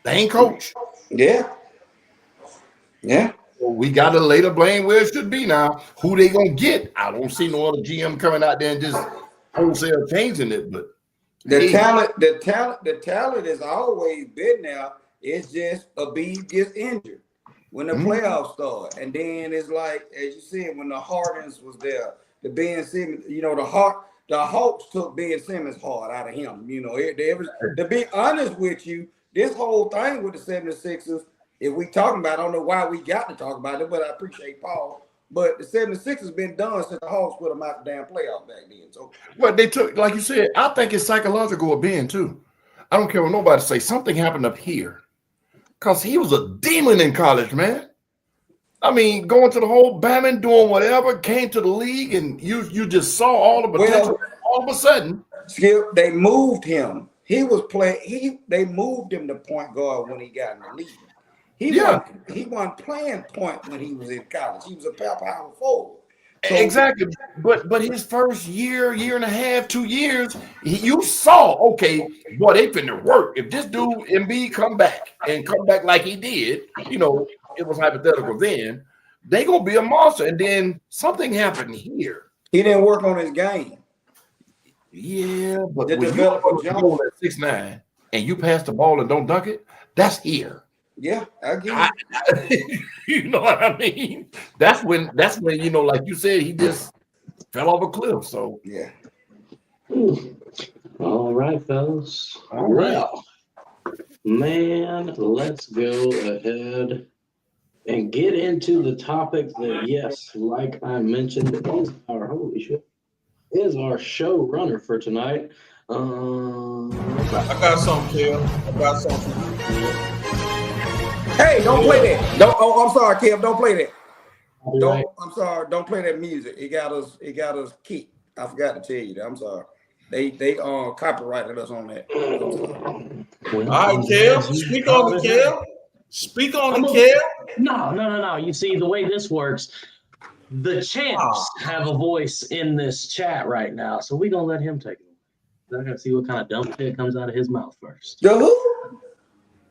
They ain't coach. Yeah. Yeah. So we got to lay the blame where it should be now. Who they gonna get? I don't see no other GM coming out there and just wholesale changing it. But the talent has always been there. It's just Abib gets injured when the playoffs start, and then it's like, as you said, when the Hardens was there, the Ben Simmons, the Hawks took Ben Simmons hard out of him. To be honest with you, this whole thing with the 76ers, if we talking about, I don't know why we got to talk about it, but I appreciate Paul. But the 76ers been done since the Hawks put them out the damn playoff back then. So, well, they took, like you said, I think it's psychological with Ben too. I don't care what nobody say. Something happened up here. Because he was a demon in college, man. I mean, going to the whole Bama, doing whatever, came to the league, and you just saw all the potential. All of a sudden, Skip, they moved him. He was playing. They moved him to point guard when he got in the league. He wasn't playing point when he was in college. He was a power forward. So, Exactly. But his first year and a half, 2 years, you saw, okay, boy, they finna work. If this dude Embiid come back like he did, it was hypothetical then, they gonna be a monster. And then something happened here. he didn't work on his game. Yeah, but To when you develop a go jump. at 6'9" and you pass the ball and don't dunk it, that's here. Yeah, I get it. You know what I mean? That's when like you said, he just fell off a cliff. So Yeah. All right, fellas. All right. Well, man, let's go ahead and get into the topic that, yes, like I mentioned, is our show runner for tonight. I got something, Kev. I got something for you, Kev. Hey, don't play that. I'm sorry, Kev. Don't play that. Right. I'm sorry. Don't play that music. It got us kicked. I forgot to tell you that. I'm sorry. They copyrighted us on that. Well, All right, Kev. Speak on it, Kev. Speak on it, Kev. No. You see, the way this works, the champs have a voice in this chat right now, so we're going to let him take it. I got to see what kind of dumb shit comes out of his mouth first. The who?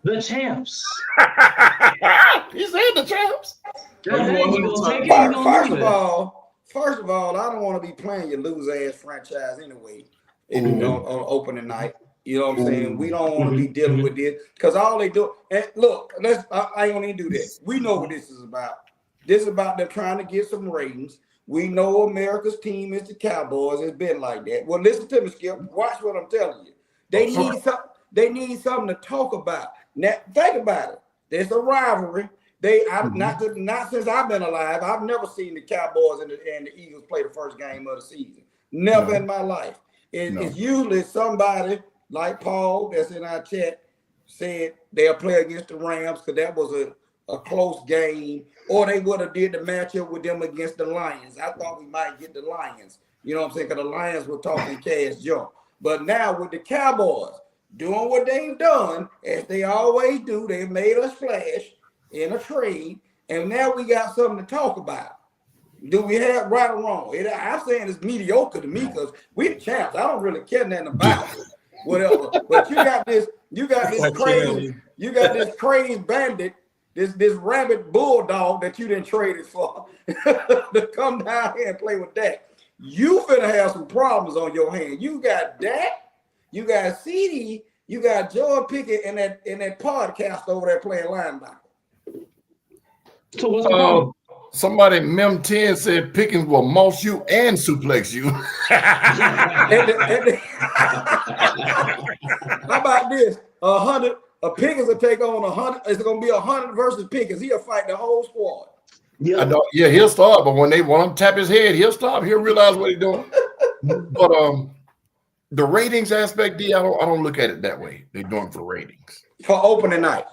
The champs. He said the champs. First of all, I don't want to be playing your lose-ass franchise anyway on opening night. You know what I'm saying? We don't want to be dealing with this because all they do. And look, I ain't gonna even do that. We know what this is about. This is about them trying to get some ratings. We know America's team is the Cowboys. It's been like that. Well, listen to me, Skip. Watch what I'm telling you. They need something to talk about. Now, think about it. There's a rivalry. Not since I've been alive. I've never seen the Cowboys and the Eagles play the first game of the season. Never in my life. It's usually somebody like Paul that's in our chat said they'll play against the Rams because that was a close game, or they would have did the matchup with them against the Lions. I thought we might get the Lions. You know what I'm saying? Because the Lions were talking cash jump. But now with the Cowboys doing what they've done, as they always do, they've made us splash in a trade, and now we got something to talk about. Do we have right or wrong? I'm saying it's mediocre to me because we the champs. I don't really care nothing about it, whatever. But you got this crazy bandit, this rabid bulldog that you didn't trade it for to come down here and play with that. You finna have some problems on your hand. You got Dak, you got CD, you got Jordan Pickett and that podcast over there playing linebacker. So what's the problem? Somebody Mem 10 said Pickens will moss you and suplex you. How about this? 100. Pickens will take on 100. It's gonna be 100 versus Pickens. He'll fight the whole squad. Yeah, he'll start, but when they want him to tap his head, he'll stop. He'll realize what he's doing. But the ratings aspect, I don't look at it that way. They're doing for ratings for opening night.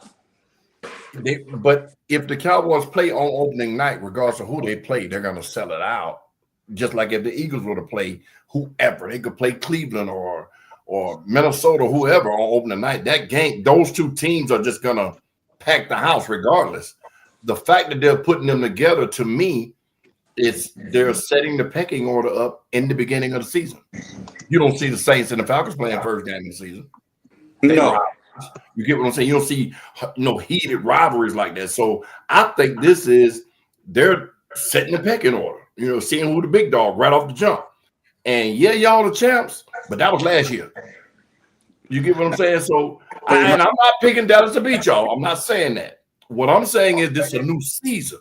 But if the Cowboys play on opening night, regardless of who they play, they're going to sell it out. Just like if the Eagles were to play whoever, they could play Cleveland or Minnesota, whoever on opening night. That game, those two teams are just going to pack the house regardless. The fact that they're putting them together, to me, is they're setting the pecking order up in the beginning of the season. You don't see the Saints and the Falcons playing first game of the season. No. You get what I'm saying? You don't see heated rivalries like that. So I think they're setting the pecking order, seeing who the big dog right off the jump. And yeah, y'all the champs, but that was last year. You get what I'm saying? So and I'm not picking Dallas to beat y'all. I'm not saying that. What I'm saying is this is a new season.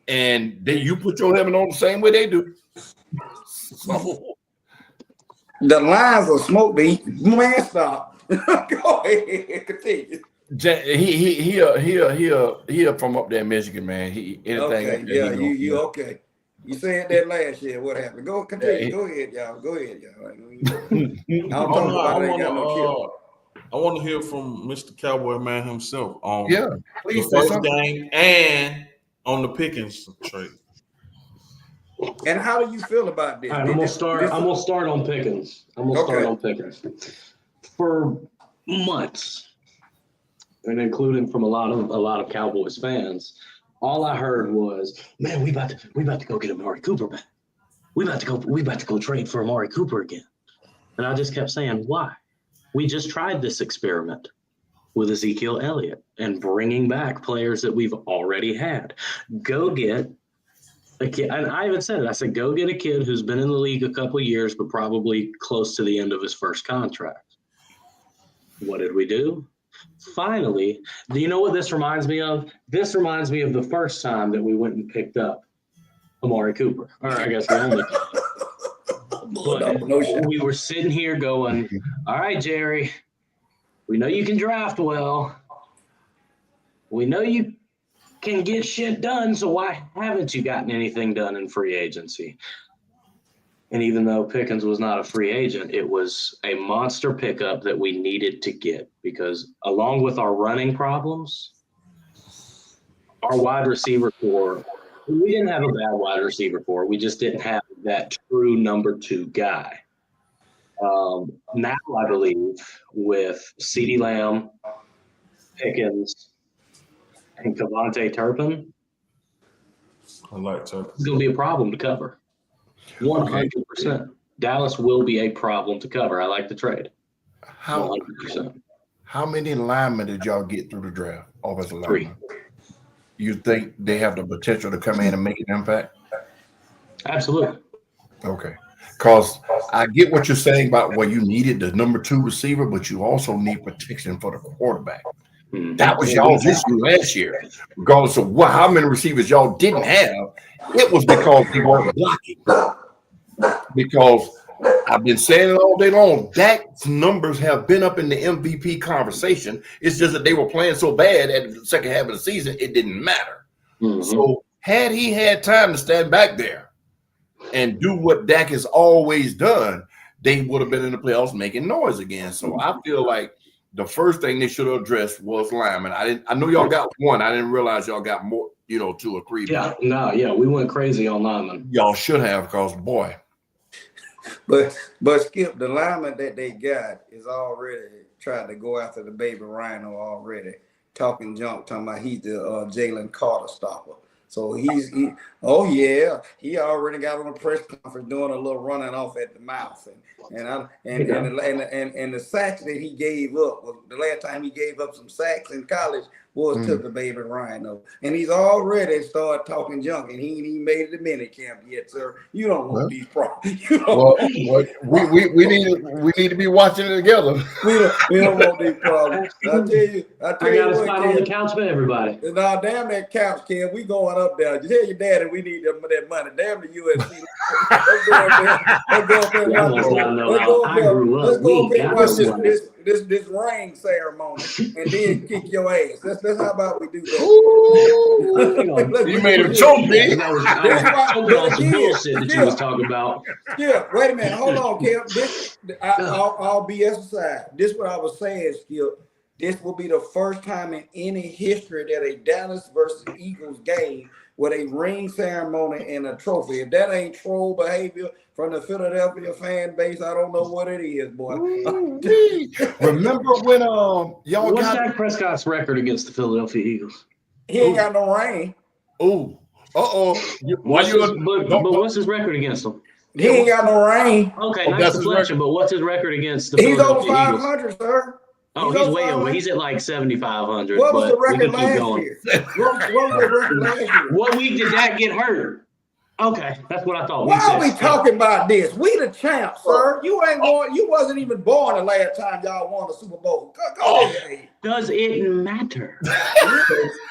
And you put your helmet on the same way they do. So the lines of smoke, man, stop. Go ahead, continue. He from up there in Michigan, man. Okay. You said that last year. What happened? Go continue. Go ahead, y'all. I want to hear from Mr. Cowboy Man himself on please the first game and on the Pickens trade. And how do you feel about this? All right, I'm gonna start on Pickens. Start on Pickens. For months, and including from a lot of Cowboys fans, all I heard was, "Man, we about to go get Amari Cooper back. We about to go trade for Amari Cooper again." And I just kept saying, "Why? We just tried this experiment with Ezekiel Elliott and bringing back players that we've already had. Go get a kid." And I even said it. I said, "Go get a kid who's been in the league a couple of years, but probably close to the end of his first contract." What did we do? Finally, do you know what this reminds me of? This reminds me of the first time that we went and picked up Amari Cooper. Or I guess the only time. But we were sitting here going, "All right, Jerry, we know you can draft well. We know you can get shit done, so why haven't you gotten anything done in free agency?" And even though Pickens was not a free agent, it was a monster pickup that we needed to get because along with our running problems, our wide receiver core, we didn't have a bad wide receiver core. We just didn't have that true number 2 guy. Now I believe with CeeDee Lamb, Pickens, and Kevontae Turpin, I like Turpin. it's going to be a problem to cover. 100%. Dallas will be a problem to cover. I like the trade. 100%. How many linemen did y'all get through the draft? Offensive 3. linemen. You think they have the potential to come in and make an impact? Absolutely. Okay. Because I get what you're saying about you needed the number 2 receiver, but you also need protection for the quarterback. That was y'all's issue last year. Regardless of how many receivers y'all didn't have, it was because they weren't blocking. Because I've been saying it all day long, Dak's numbers have been up in the MVP conversation. It's just that they were playing so bad at the second half of the season, it didn't matter. So had he had time to stand back there and do what Dak has always done, they would have been in the playoffs making noise again. So I feel like the first thing they should have addressed was linemen. I know y'all got 1. I didn't realize y'all got more, 2 or 3. Yeah, we went crazy on linemen. Y'all should have, because boy. But Skip, the lineman that they got is already trying to go after the baby rhino already, talking junk, talking about he's the Jalen Carter stopper. So he already got on a press conference doing a little running off at the mouth, and the sacks that he gave up, the last time he gave up some sacks in college was to the baby rhino, and he's already started talking junk, and he ain't even made it to mini camp yet, sir. You don't want these problems. We need to be watching it together. We don't want these problems. I tell you I got a spot on the couch for everybody. Nah, damn that couch, Ken. We going up there. You tell your daddy we need that money. Damn the USC. Let's go up there. Let's go up there and watch this ring ceremony and then kick your ass. That's how about we do that. You made him choke me. Bullshit that you was talking about. Yeah, wait a minute. Hold on, Kim. I'll BS aside. This is what I was saying, Skip. This will be the first time in any history that a Dallas versus Eagles game with a ring ceremony and a trophy. If that ain't troll behavior from the Philadelphia fan base, I don't know what it is, boy. Remember when y'all What's Dak Prescott's record against the Philadelphia Eagles? He ain't got no ring. Oh, but what's his record against them? He ain't got no ring. Okay, nice deflection, but what's his record against the He's Philadelphia over Eagles? 500, sir. Oh, he's way over. He's at like 7,500. What was the record last year? What was the record last year? What week did that get hurt? Okay, that's what I thought. Why are we talking about this? We the champs, sir. You wasn't even born the last time y'all won the Super Bowl. Go ahead. Does it matter?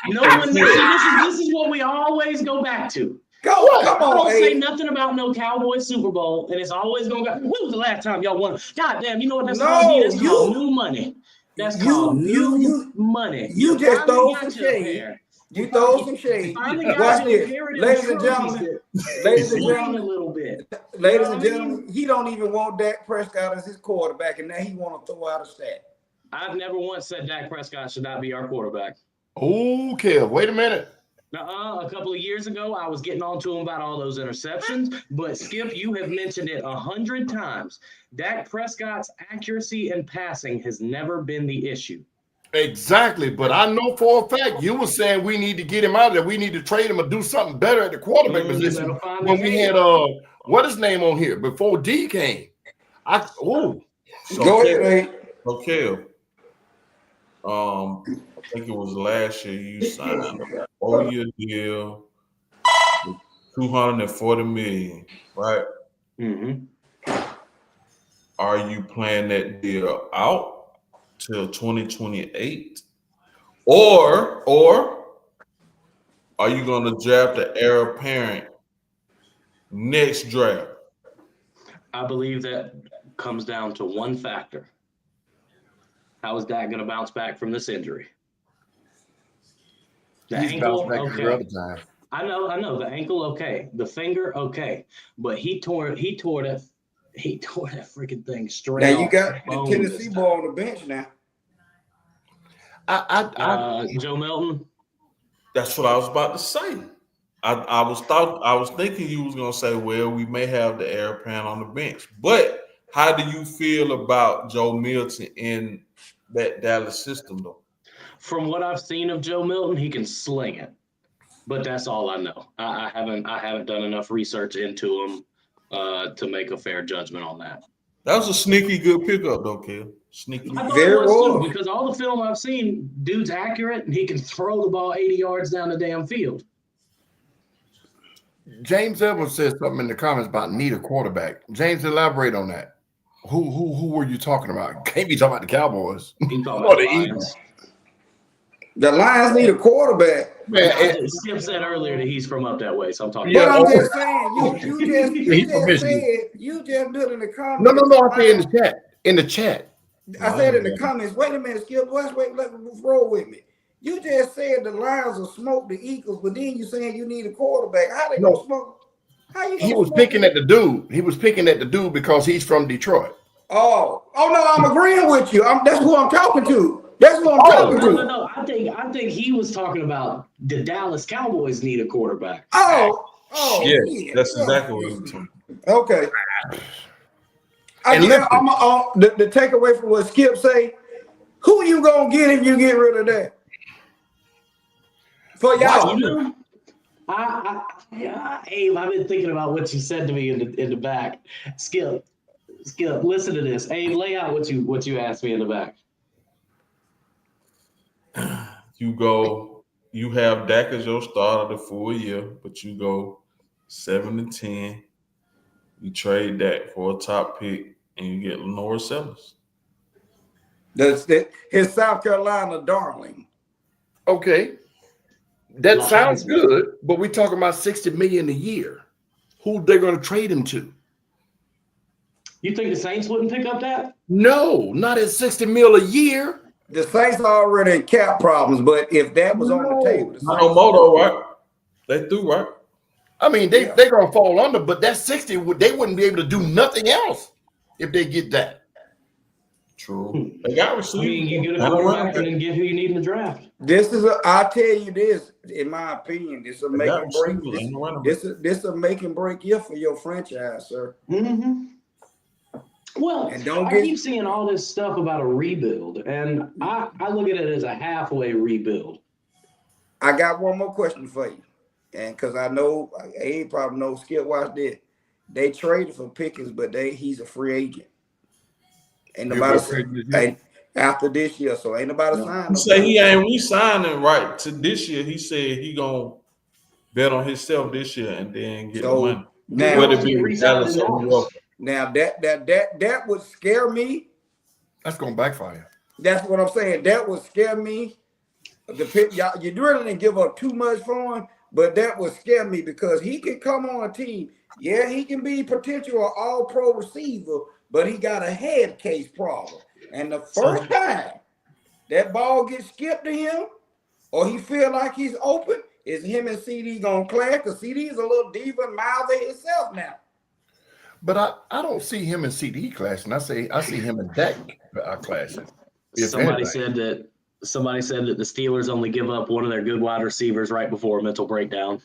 No one. This is what we always go back to. Come on, I don't say nothing about no Cowboys Super Bowl, and it's always going to go. When was the last time y'all won? God damn, you know what that's called? That's called new money. That's called new money. You just throw some shade. You throw some shade. Watch this. Ladies and gentlemen, he don't even want Dak Prescott as his quarterback, and now he want to throw out a stat. I've never once said Dak Prescott should not be our quarterback. Okay, wait a minute. A couple of years ago, I was getting on to him about all those interceptions, but Skip, you have mentioned it 100 times. Dak Prescott's accuracy and passing has never been the issue. Exactly, but I know for a fact you were saying we need to get him out of there. We need to trade him or do something better at the quarterback position. When we had what his name on here before D came. Go ahead, Okay. I think it was last year you signed a 4-year deal, $240 million, right? Mm-hmm. Are you playing that deal out till 2028? Or are you going to draft the heir apparent next draft? I believe that comes down to one factor. How is Dak going to bounce back from this injury? The He's ankle, bounced back every okay. other time. I know. The ankle, okay. The finger, okay. But he tore that freaking thing straight. Now you off got the bone Tennessee this boy time. on the bench now. Joe Milton. That's what I was about to say. I was thinking you was gonna say, well, we may have the heir apparent on the bench. But how do you feel about Joe Milton in that Dallas system though? From what I've seen of Joe Milton, he can sling it. But that's all I know. I haven't done enough research into him to make a fair judgment on that. That was a sneaky good pickup though, Kel. Sneaky. I thought Very it was well. too, because all the film I've seen, dude's accurate and he can throw the ball 80 yards down the damn field. James Evans said something in the comments about need a quarterback. James, elaborate on that. Who were you talking about? Can't be talking about the Cowboys. He talking about the Lions. The Lions need a quarterback. Man, Skip said earlier that he's from up that way, so I'm talking. But about I'm just saying, you just did in the comments. No. I said in the chat. I said in the comments. Wait a minute, Skip. Let me roll with me. You just said the Lions will smoke the Eagles, but then you saying you need a quarterback. How they gonna smoke? How you? He was picking at the dude. He was picking at the dude because he's from Detroit. Oh no, I'm agreeing with you. That's who I'm talking to. That's what I'm talking to. No. I think he was talking about the Dallas Cowboys need a quarterback. Oh, yeah, that's exactly what he was talking about. Okay. The takeaway from what Skip say, who you gonna get if you get rid of that? For y'all. Wow, Abe, I've been thinking about what you said to me in the back. Skip, listen to this. Abe, lay out what you asked me in the back. You have Dak as your starter the full year, but you go 7-10. You trade Dak for a top pick, and you get Lenore Sellers. That's his South Carolina darling. Okay. That sounds good, but we're talking about $60 million a year. Who they're going to trade him to? You think the Saints wouldn't pick up that? No, not at $60 million a year. The Saints are already in cap problems, but if that was on the table, No moto, right? They threw, right? I mean, they're going to fall under, but that 60, they wouldn't be able to do nothing else if they get that. True. They got receivers. You get a quarterback and then get who you need in the draft. I'll tell you this, in my opinion, this is a make and break. This is a make and break year for your franchise, sir. Mm-hmm. Well, I keep seeing all this stuff about a rebuild, and I look at it as a halfway rebuild. I got one more question for you, and because I know Abe probably knows Skip watched it. They traded for Pickens, but he's a free agent. Ain't nobody after this year, so ain't nobody signed. He said he ain't re-signing right to this year. He said he gonna bet on himself this year and then get the money. Now, whether it be Dallas or New York. Now that would scare me. That's gonna backfire. That's what I'm saying. That would scare me. You really didn't give up too much for him, but that would scare me because he can come on a team. Yeah, he can be potential all-pro receiver, but he got a head case problem. And the first time that ball gets skipped to him, or he feel like he's open, is him and CD gonna clash? Because CD is a little diva and mouthy himself now. But I don't see him and CD clashing. I see him and Dak clashing. Somebody said that the Steelers only give up one of their good wide receivers right before a mental breakdown.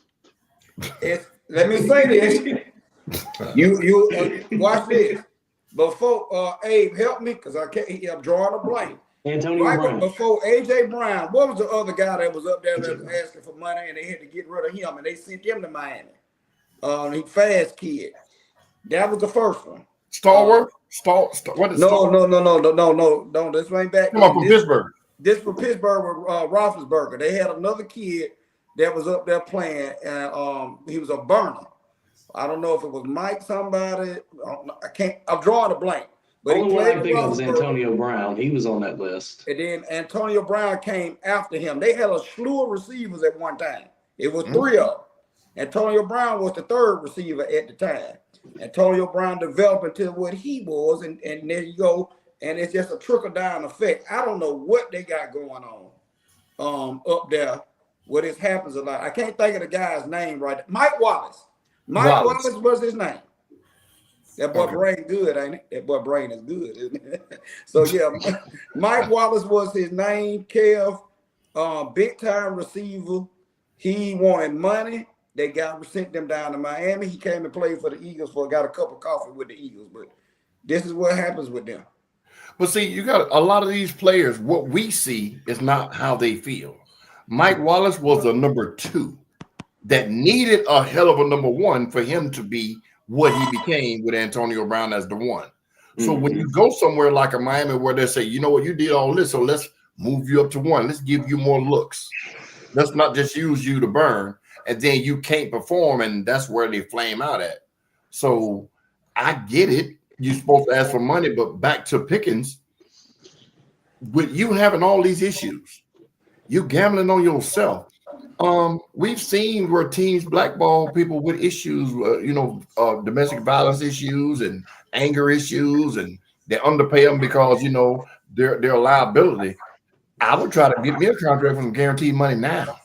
Let me say this. You watch this. Before Abe, help me because I'm drawing a blank. Antonio right Brown. before AJ Brown. What was the other guy that was up there that was asking for money and they had to get rid of him and they sent him to Miami? He fast kid. That was the first one. What is No. This ain't back come on then. from Pittsburgh. This was Pittsburgh with Roethlisberger. They had another kid that was up there playing, and he was a burner. I don't know if it was Mike somebody. I'm drawing a blank. But Only he one played I with think of was Roethlisberger. Antonio Brown. He was on that list. And then Antonio Brown came after him. They had a slew of receivers at one time. It was three of them. Antonio Brown was the third receiver at the time. Antonio Brown developed into what he was, and there you go. And it's just a trickle-down effect. I don't know what they got going on up there where this happens a lot. I can't think of the guy's name right now. Mike Wallace. Mike Wallace was his name. That boy brain good, ain't it? That boy brain is good, isn't it? So, yeah, Mike Wallace was his name. Kev, big-time receiver. He wanted money. They sent them down to Miami. He came and played for the Eagles got a cup of coffee with the Eagles. But this is what happens with them. But see, you got a lot of these players. What we see is not how they feel. Mike Wallace was a number 2 that needed a hell of a number 1 for him to be what he became with Antonio Brown as the 1. So when you go somewhere like a Miami where they say, you know what, you did all this, so let's move you up to 1. Let's give you more looks. Let's not just use you to burn, and then you can't perform, and that's where they flame out at. So I get it. You're supposed to ask for money, but back to Pickens, with you having all these issues, you gambling on yourself. We've seen where teams blackball people with issues, domestic violence issues and anger issues, and they underpay them because they're a liability. I would try to get me a contract from guaranteed money now.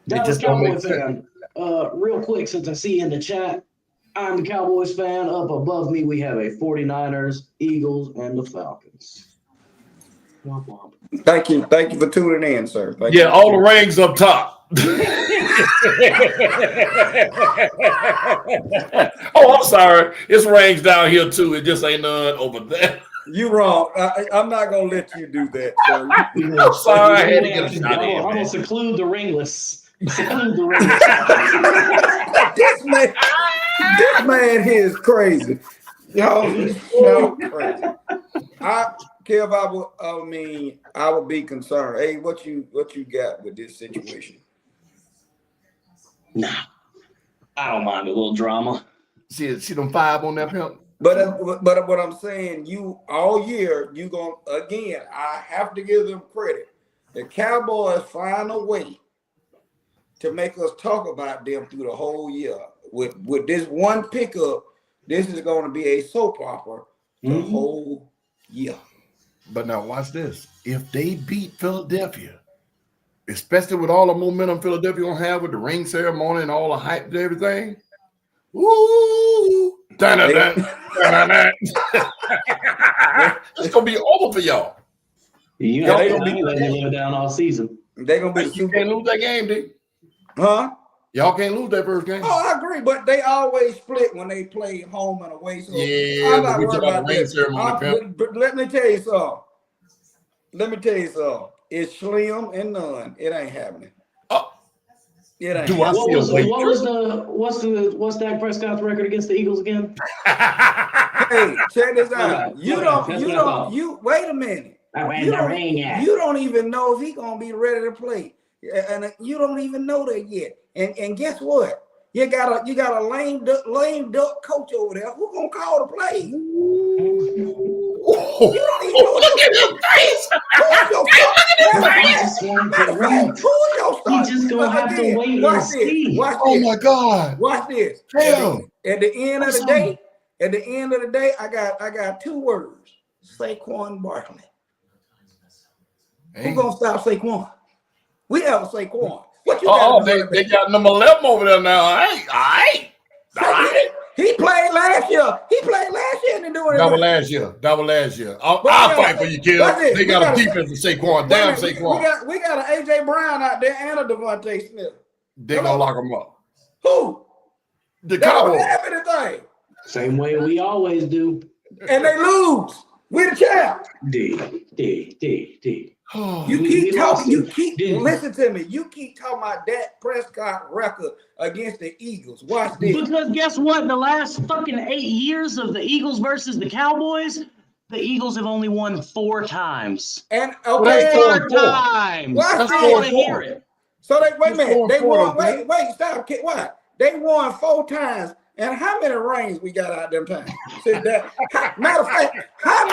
That was Cowboy fan. Real quick, since I see you in the chat, I'm the Cowboys fan. Up above me, we have a 49ers, Eagles, and the Falcons. Womp womp. Thank you for tuning in, sir. Thank you. All the rings up top. Oh, I'm sorry. It's rings down here too. It just ain't none over there. You wrong. I'm not gonna let you do that, sir. I'm sorry. I had to get a shot in. I'm gonna seclude the ringless. This man here is crazy. He's so crazy. Kev, I would be concerned. Hey, what you got with this situation? Nah, I don't mind a little drama. See them 5 on that pimp. But what I'm saying, you all year, you going again. I have to give them credit. The Cowboys find a way to make us talk about them through the whole year. With this one pickup, this is going to be a soap opera the whole year. But now watch this. If they beat Philadelphia, especially with all the momentum Philadelphia gonna have with the ring ceremony and all the hype and everything, woo! It's gonna be over for y'all. They're gonna be letting it down all season. They're gonna be. You can't lose that game, dude. Huh? Y'all can't lose that first game. Oh, I agree, but they always split when they play home and away. So yeah, I'm not worried about that. But let me tell you something. It's slim and none. It ain't happening. It ain't. What's Dak Prescott's record against the Eagles again? Hey, check this out. You wait a minute. You don't even know if he's gonna be ready to play. And you don't even know that yet. And guess what? You got a lame duck coach over there who gonna call the play. You don't even know. Look at his face. Who's your start? You just gonna have to wait and see. Watch this. Oh my God. Watch this. At the end of the day, I got 2 words. Saquon Barkley. Who's gonna stop Saquon? We have a Saquon. What you got? They got number 11 over there now. All right. He played last year. And they're doing it. Double last year. I'll fight for you, kid. They got a defense for Saquon. Damn Saquon. We got an AJ Brown out there and a Devontae Smith. They're gonna lock him up. Who? The Cowboys. They don't have anything. Same way we always do. And they lose. We the champ. D. You keep talking. You keep Dude. listen to me. You keep talking about Dak Prescott record against the Eagles. Watch this. Because guess what? The last fucking 8 years of the Eagles versus the Cowboys, the Eagles have only won 4 times. And Well, okay, that's 4 4 and 4. times. Watch I this. want to hear it. so they wait a That's minute. 4 and They 4 won. though, Wait, stop. What? They won 4 times. And how many rings we got out them times? Said that. Matter of fact, how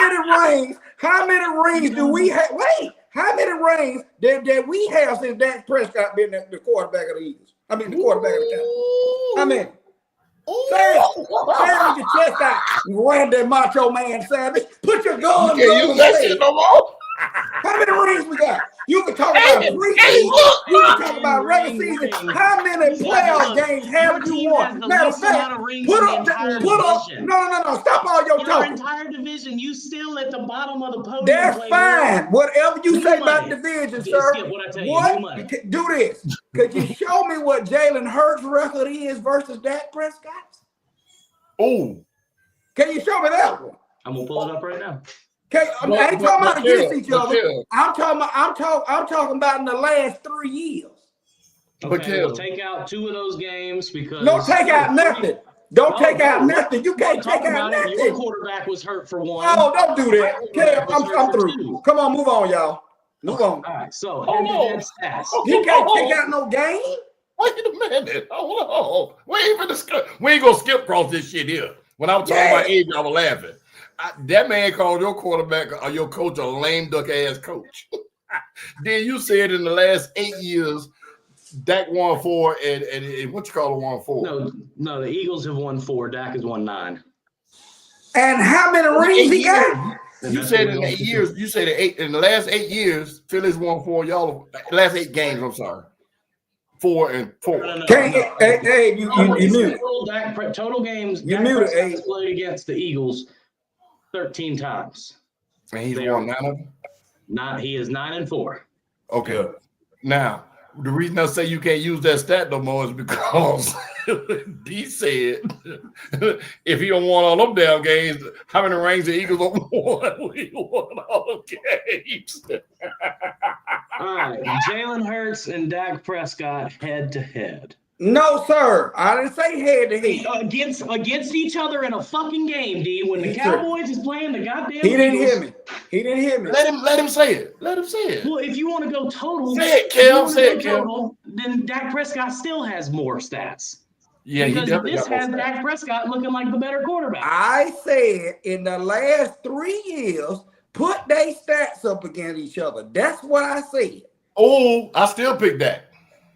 many rings do we have? Wait, how many rings that we have since Dak Prescott been the quarterback of the Eagles? I mean, the quarterback of the Cowboys. How many? Say with your chest out, Randy Macho Man Savage. Put your gun. You can't use that shit no more. How many rings we got? You can talk about preseason. You can talk about regular season. How many playoff games have you won? Matter of fact, put up. No. Stop all your Your talking. entire division, you still at the bottom of the podium. That's fine. Whatever you say about money. division, Skip sir. what I tell you. Do this. Could you show me what Jalen Hurts' record is versus Dak Prescott's? Oh, Can you show me that one? I'm gonna pull it up right now. Okay, I ain't talking about against each other. yeah. I'm talking about in the last 3 years. Okay, we'll take out 2 of those games because Don't take out nothing. Don't take out nothing. You can't take out Your nothing. quarterback was hurt for 1. Oh, don't do that. Okay, I'm through. 2. Come on, move on, y'all. Move on. All right, so head-to-head stats. You can't take out no game. wait a minute. Hold on. We ain't gonna skip across this shit here. When I was talking about age, I was laughing. That man called your quarterback or your coach a lame duck ass coach. Then you said in the last 8 years, Dak won 4 and what you call it won 4? No, the Eagles have won 4. Dak has won 9. And how many rings he got? You said in 8 years. You said in the last 8 years, Phillies won 4. Y'all last 8 games. I'm sorry, 4 and 4. Hey, you muted. Total games. You muted. Dak played against the Eagles 13 times. And he's won 9 of them. He is 9 and 4. Okay. Now, the reason I say you can't use that stat no more is because D said if he don't want all them damn games, how many rings the Eagles don't won? We won all the games. All right, Jalen Hurts and Dak Prescott head to head. No, sir. I didn't say head to head. Against each other in a fucking game, D. When the Cowboys is playing the goddamn He didn't Eagles, hear me. He didn't hear me. Let him say it. Let him say it. Well, if you want to go total, Say it, Kel. Say it, Kel. Then Dak Prescott still has more stats. Yeah, because he definitely this got has more stats. Dak Prescott looking like the better quarterback. I said in the last 3 years, put their stats up against each other. That's what I said. Oh, I still pick that.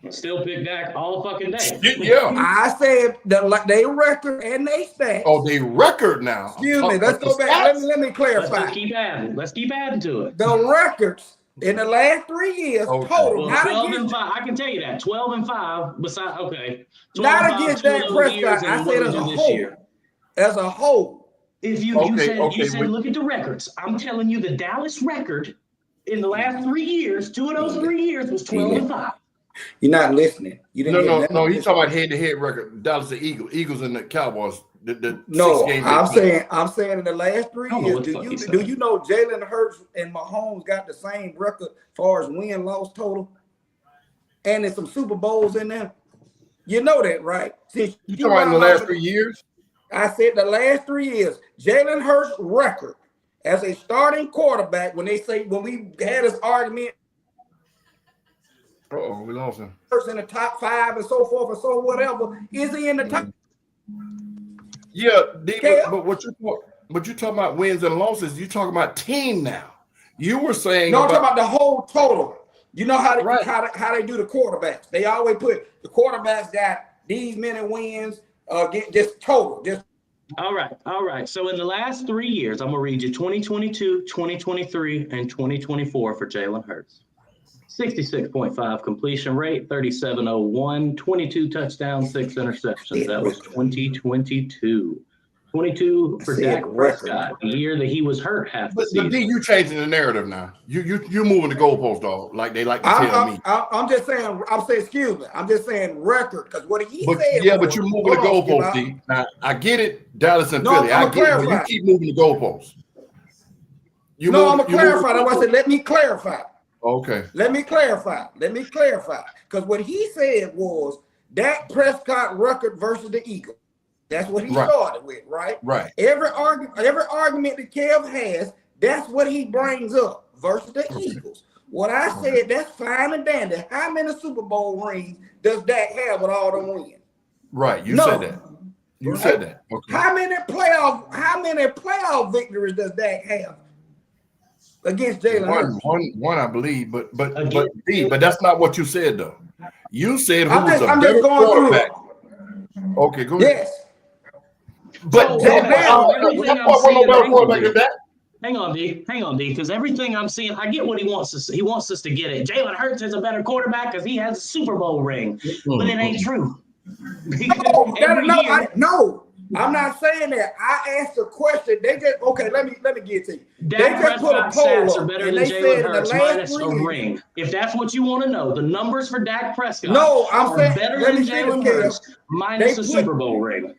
Still pick Dak all fucking day. Yeah. I said they record and they stats. Oh, they record now. Excuse me. Let's go back. Let me clarify. Let's keep adding. Let's keep adding to it. The records in the last 3 years total. Well, 12 and 5. I can tell you that 12 and 5. Besides, okay. Not against Dak Prescott. I said as a whole. As a whole. If you said look at the records. I'm telling you the Dallas record in the last 3 years, 2 of those 3 years was 12 and 5. You're not listening. You didn't No. He's talking about head-to-head record. Dallas, the Eagles, and the Cowboys. No, I'm saying in the last 3 years. Do you know Jalen Hurts and Mahomes got the same record as far as win-loss total, and there's some Super Bowls in there. You know that, right? You talking about in the last 3 years? I said the last 3 years. Jalen Hurts' record as a starting quarterback. When we had this argument. We lost him. In the top 5 and so forth and so whatever. Is he in the top? Yeah, but what you talking about wins and losses? You talking about team now. You were saying I'm talking about the whole total. You know how they do the quarterbacks. They always put the quarterbacks got these many wins. Get just total. Just all right. So in the last 3 years, I'm gonna read you 2022, 2023, and 2024 for Jalen Hurts. 66.5 completion rate, 37.01, 22 touchdowns, 6 interceptions. That was 2022. 22 for Dak Prescott, the year that he was hurt half the season. But you changing the narrative now. You're moving the goalpost, dog. Like they like to tell me. I'm just saying. I'm saying, excuse me. I'm just saying record because what he said. Yeah, but you're moving the goalpost, D. Now I get it, Dallas and Philly. I get it, but you keep moving the goalpost. I'm gonna clarify. That's why I said let me clarify. Okay. Let me clarify. Because what he said was Dak Prescott record versus the Eagles. That's what he started with, right? Right. Every argument that Kev has, that's what he brings up versus the Eagles. What I said, that's fine and dandy. How many Super Bowl rings does Dak have with all them wins? Right. You said that. You said that. Okay. How many playoff victories does Dak have against Jalen Hurts? One, I believe, but that's not what you said though. You said who was a I'm better just going quarterback. Okay, go ahead. Yes. But hang on, D, because everything I'm seeing, I get what he wants us. He wants us to get it. Jalen Hurts is a better quarterback because he has a Super Bowl ring, but it ain't true. No, I'm not saying that. I asked a question. They just let me get to you. Dak Prescott's stats are better than Jalen Hurts minus a ring. If that's what you want to know, the numbers for Dak Prescott are better than Jalen Hurts minus a Super Bowl ring.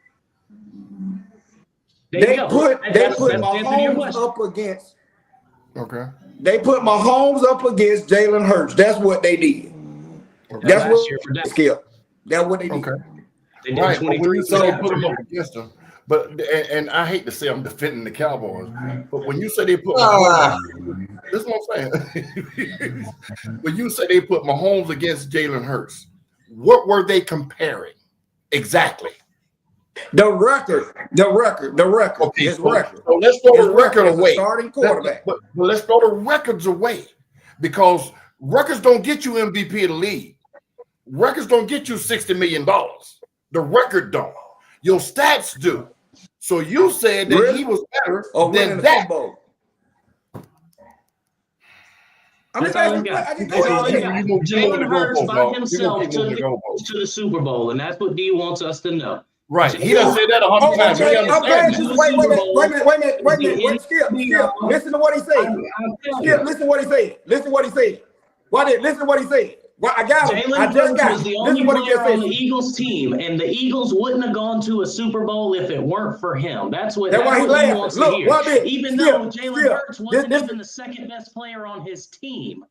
They put Mahomes up against. Okay. They put Mahomes up against Jalen Hurts. That's what they did. Okay. That's what Skip. That's what they did. Okay. They did 23. So they put him up against them. But and I hate to say I'm defending the Cowboys, but when you say they put this is what I'm saying. When you say they put Mahomes against Jalen Hurts, what were they comparing exactly? The record. Okay, His record. So let's throw the record away. Starting quarterback. But let's throw the records away because records don't get you MVP of the league. Records don't get you $60 million. The record don't. Your stats do. So you said that he was better than that. Jalen Hurts by himself took it to the Super Bowl, and that's what D wants us to know. Right. He done said that 100 times. Wait a minute. Skip. Listen to what he said. Listen to what he said. Listen to what he said. Well, I got him. Jalen Hurts was the only player on the Eagles team, and the Eagles wouldn't have gone to a Super Bowl if it weren't for him. That's what he wants to hear. Even though Jalen Hurts wasn't even the second best player on his team.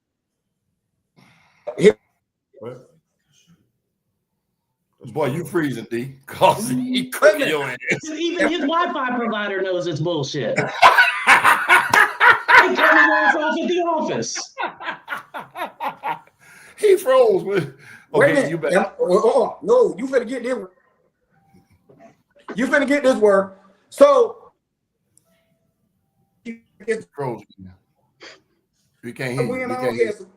Boy, you freezing, D. Cause he cooking your ass. Even his Wi-Fi provider knows it's bullshit. They tell me where it's off at the office. He froze. Okay, you better. No, you finna get this. You finna get this work. So it's frozen. We can't hear you.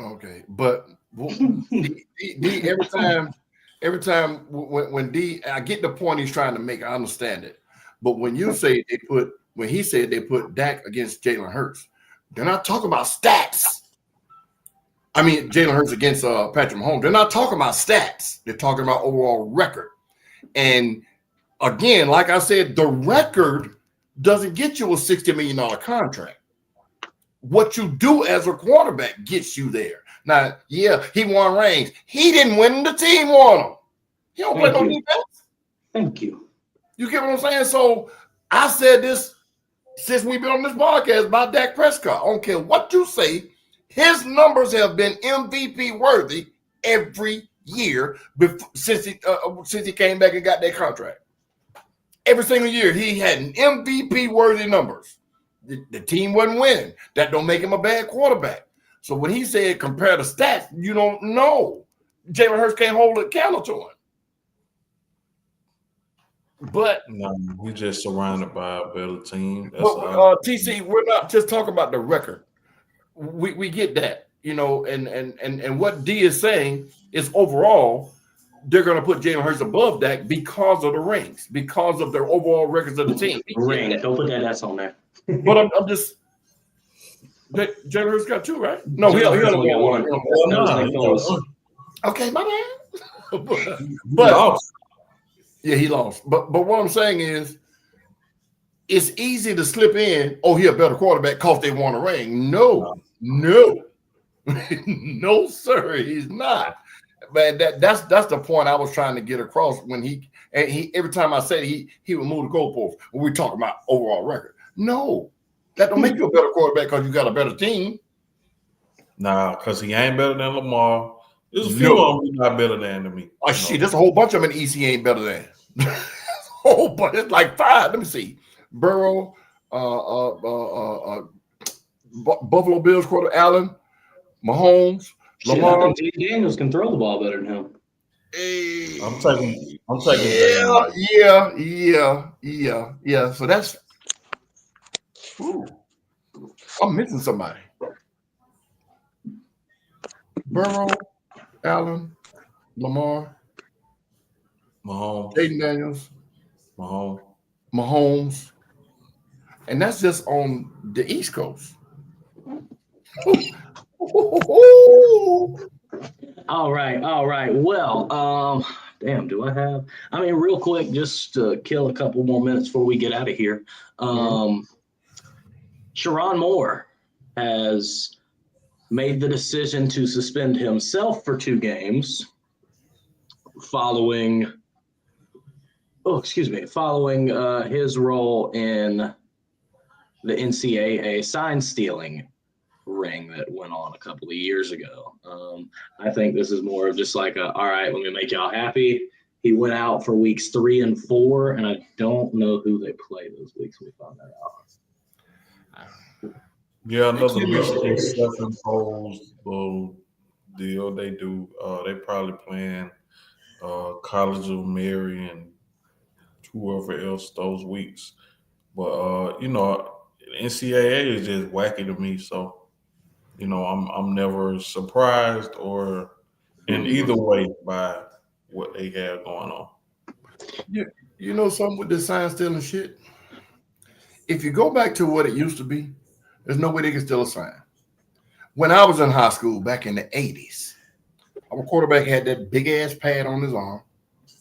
Okay, but D, every time when D, I get the point he's trying to make. I understand it, but when you say he said they put Dak against Jalen Hurts, they're not talking about stats. I mean, Jalen Hurts against Patrick Mahomes. They're not talking about stats. They're talking about overall record. And again, like I said, the record doesn't get you a $60 million contract. What you do as a quarterback gets you there. Now, yeah, he won rings. He didn't win. The team won them. He don't play no defense. Thank you. You get what I'm saying? So I said this since we've been on this podcast about Dak Prescott. I don't care what you say. His numbers have been MVP worthy every year since he came back and got that contract. Every single year he had an MVP worthy numbers. The team wasn't winning. That don't make him a bad quarterback. So when he said compare the stats, you don't know. Jalen Hurts can't hold a candle to him. But no, he's just surrounded by a better team. TC, we're not just talking about the record. We get that, and what D is saying is overall they're going to put Jalen Hurts above Dak because of the rings, because of their overall records of the team. Ring, don't put that S on there. But I'm just Jalen Hurts got two, right? No, he only got one. Okay, my bad. but yeah, he lost. But what I'm saying is, it's easy to slip in. Oh, he a better quarterback because they won a ring. No, no, sir, he's not. Man, that's the point I was trying to get across when And every time I said he would move the goalpost when we talking about overall record. No, that don't make you a better quarterback because you got a better team. Nah, because he ain't better than Lamar. There's a few No. of them not better than me. Oh, shit, there's a whole bunch of them in EC ain't better than. Oh, but it's like 5. Let me see. Burrow, Buffalo Bills quarter Allen, Mahomes, Lamar. I think J. Daniels can throw the ball better than him. Hey, I'm taking. Yeah. So that's. Ooh, I'm missing somebody. Burrow, Allen, Lamar, Mahomes, Jaden Daniels, Mahomes, and that's just on the East Coast. All right. Well, damn, do I have? I mean, real quick, just to kill a couple more minutes before we get out of here. Sharon Moore has made the decision to suspend himself for 2 games following his role in the NCAA sign stealing ring that went on a couple of years ago. I think this is more of just like all right, let me make y'all happy. He went out for weeks 3 and 4, and I don't know who they play those weeks. We found that out. Yeah, another Michigan self-imposed deal. They do. They probably playing College of Mary and whoever else those weeks. But NCAA is just wacky to me. So, I'm never surprised or in either way by what they have going on. You know something with this sign stealing shit? If you go back to what it used to be, there's no way they can steal a sign. When I was in high school back in the 80s, our quarterback had that big ass pad on his arm,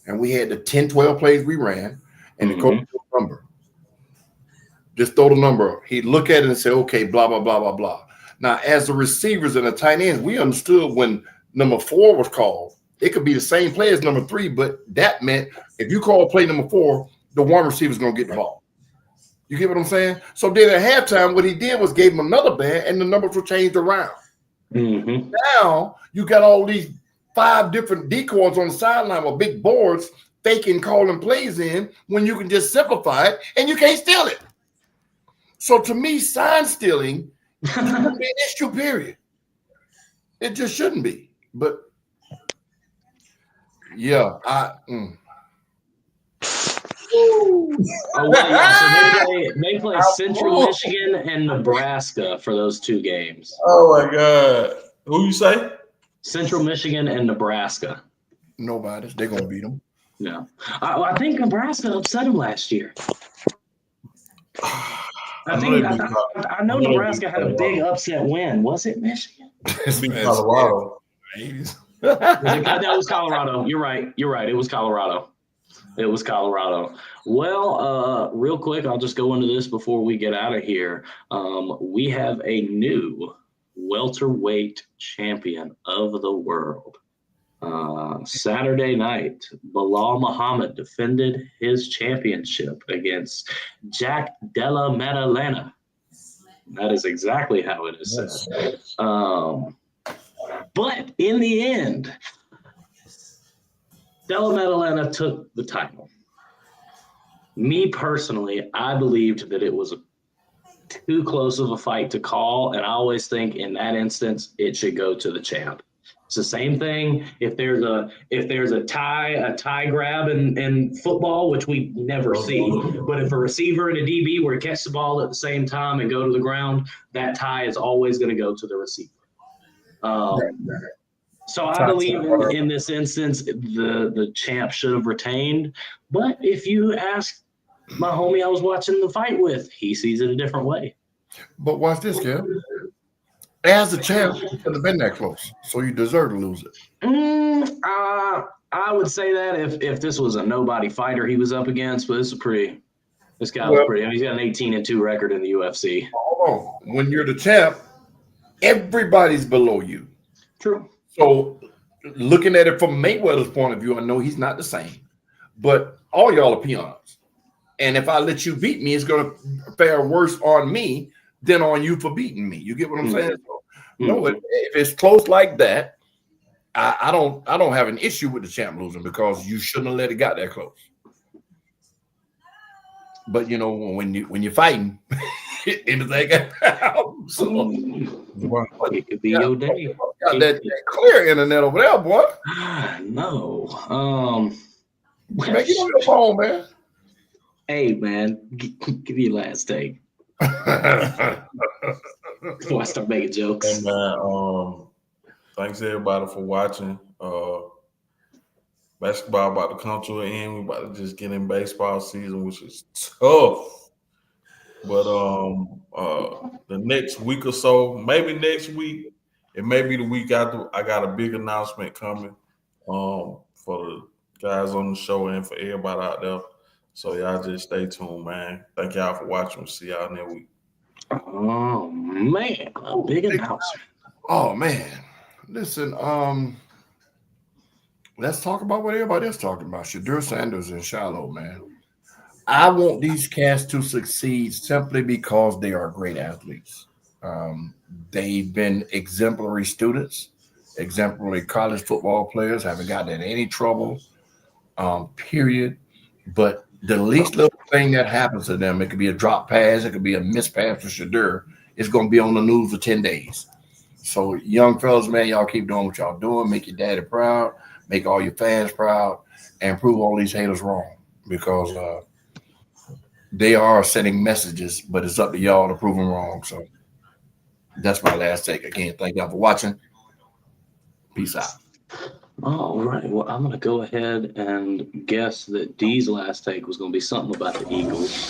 and we had the 10, 12 plays we ran, and the coach threw the number. Just throw the number up. He'd look at it and say, okay, blah, blah, blah, blah, blah. Now, as the receivers and the tight ends, we understood when number 4 was called, it could be the same play as number 3, but that meant if you call play number 4, the one receiver is going to get the ball. You get what I'm saying? So then at halftime, what he did was gave him another band, and the numbers were changed around. Now you got all these 5 different decoys on the sideline with big boards faking calling plays in when you can just simplify it and you can't steal it. So to me, sign stealing shouldn't be an issue, period. It just shouldn't be. But yeah, Oh, well, yeah, so they play Central Michigan and Nebraska for those 2 games. Oh my God. Who you say? Central Michigan and Nebraska. Nobody. They're going to beat them. No. I think Nebraska upset them last year. I know Nebraska had a big upset win. Was it Michigan? Colorado. That was Colorado. You're right. It was Colorado. Well, real quick, I'll just go into this before we get out of here. We have a new welterweight champion of the world. Saturday night, Bilal Muhammad defended his championship against Jack Della Maddalena. That is exactly how it is said. But in the end, Della Maddalena took the title. Me personally, I believed that it was too close of a fight to call, and I always think in that instance it should go to the champ. It's the same thing if there's a tie grab in football, which we never see. But if a receiver and a DB were to catch the ball at the same time and go to the ground, that tie is always going to go to the receiver. So I believe in this instance, the champ should have retained. But if you ask my homie I was watching the fight with, he sees it a different way. But watch this, Kev. As a champ, you couldn't have been that close, so you deserve to lose it. I would say that if this was a nobody fighter he was up against, but this guy was pretty. I mean, he's got an 18-2 record in the UFC. Hold on. When you're the champ, everybody's below you. True. So looking at it from Mayweather's point of view, I know he's not the same. but all y'all are peons. And if I let you beat me, it's going to fare worse on me than on you for beating me. You get what I'm saying? So, no, if it's close like that, I don't have an issue with the champ losing because you shouldn't have let it got that close. But you know, when you're fighting, anything can happen. So, it could be your day. Got that clear internet over there, boy. No. Man, get on your phone, man. Hey, man, give me your last take. Before I start making jokes. And man, thanks everybody for watching. Basketball about to come to an end. We're about to just get in baseball season, which is tough. But the next week or so, maybe next week, it may be the week after, I got a big announcement coming for the guys on the show and for everybody out there. So y'all just stay tuned, man. Thank y'all for watching. We'll see y'all next week. Oh man, a big announcement. Oh man. Listen, let's talk about what everybody else talking about. Shadur Sanders and Shiloh, man. I want these cats to succeed simply because they are great athletes. They've been exemplary students, exemplary college football players, haven't gotten in any trouble, period. But the least little thing that happens to them, it could be a drop pass, it could be a missed pass for Shadur, it's going to be on the news for 10 days. So, young fellas, man, y'all keep doing what y'all doing. Make your daddy proud, make all your fans proud, and prove all these haters wrong because they are sending messages, but it's up to y'all to prove them wrong. So, that's my last take. Again, thank y'all for watching. Peace out. All right. Well, I'm going to go ahead and guess that D's last take was going to be something about the Eagles.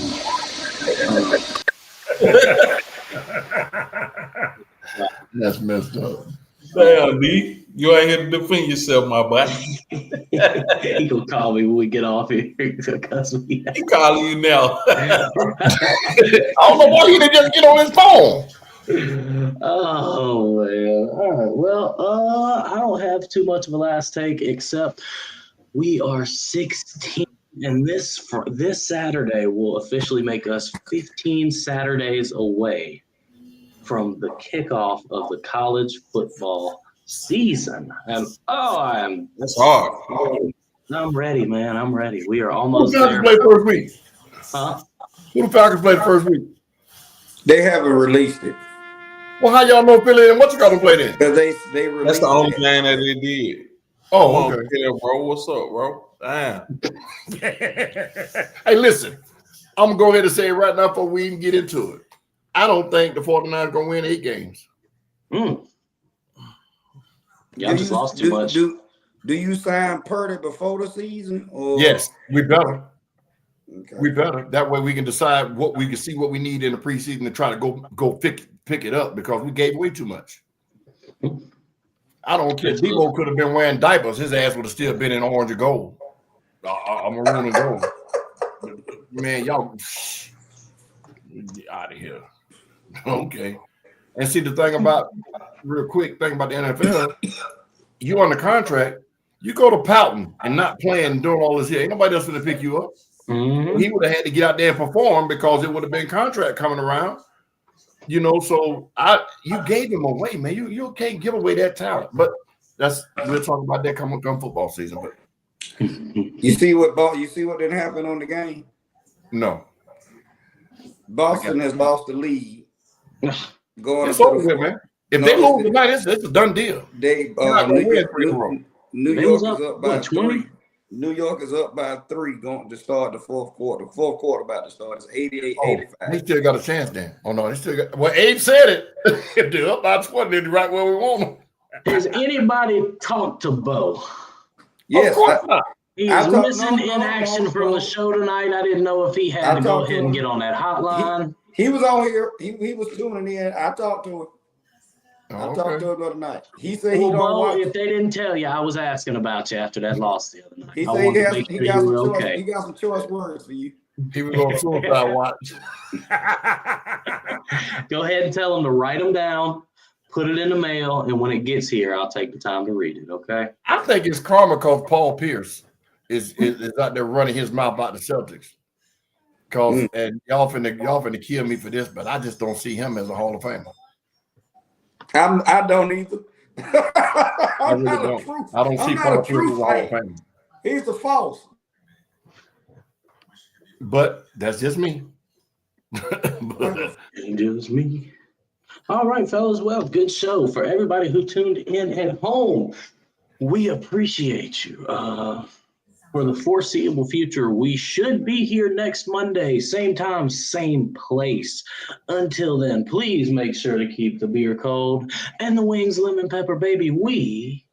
That's messed up. Damn, D, you ain't here to defend yourself, my boy. He gonna call me when we get off here because He calling you now. I don't know why he didn't just get on his phone. Oh man! All right. Well, I don't have too much of a last take except we are 16, and this Saturday will officially make us 15 Saturdays away from the kickoff of the college football season. And That's hard. I'm ready, man. I'm ready. We are Who almost the Falcons there. play first week? Huh? Who the Falcons play the first week? They haven't released it Well, how y'all know Philly and what you got to play then? because they released. That's the only it. game that they did. Oh, Come on, okay. Kev, bro. What's up, bro? Damn. Hey, listen. I'm going to go ahead and say it right now before we even get into it. I don't think the 49ers going to win 8 games. Y'all just lost too much. Do you sign Purdy before the season? Or? Yes, we better. Okay. We better. That way we can decide what we can see what we need in the preseason and try to go pick it up because we gave away too much. I don't care. Debo could have been wearing diapers. His ass would have still been in orange and gold. Maroon and gold. Man, y'all get out of here. Okay. And see the thing about real quick thing about the NFL, you on the contract, you go to pouting and not playing and doing all this here. Ain't nobody else going to pick you up. Mm-hmm. He would have had to get out there and perform because it would have been contract coming around. You know, so you gave him away, man. You can't give away that talent. But we'll talk about that come football season. But you see what didn't happen on the game? no. Boston has lost the lead. Going It's over with, man. If they lose tonight, it's a done deal. New York is up by 20? 3. New York is up by 3 going to start the fourth quarter. Fourth quarter about to start. It's 88-85. They still got a chance then. Oh no, they still got. Well, Abe said it. If they're up by 20, they're right where we want them. Has anybody talked to Bo? Yes, of course not. He's missing in action from the show tonight. I didn't know if he had to go ahead and get on that hotline. He was on here. He was tuning in. I talked to him. I talked to him the other night. He said he don't watch. If they didn't tell you, I was asking about you after that loss the other night. He said he got some choice words for you. He was on suicide watch. Go ahead and tell him to write them down, put it in the mail, and when it gets here, I'll take the time to read it, okay? I think it's karma because Paul Pierce. is out there running his mouth about the Celtics. Cause and y'all finna kill me for this, but I just don't see him as a Hall of Famer. I don't either. I really don't. I don't see Paul Pierce as a Hall of Famer. He's the false. But that's just me. Just me. All right, fellas. Well, good show for everybody who tuned in at home. We appreciate you. For the foreseeable future, we should be here next Monday, same time, same place. Until then, please make sure to keep the beer cold and the wings lemon pepper, baby. We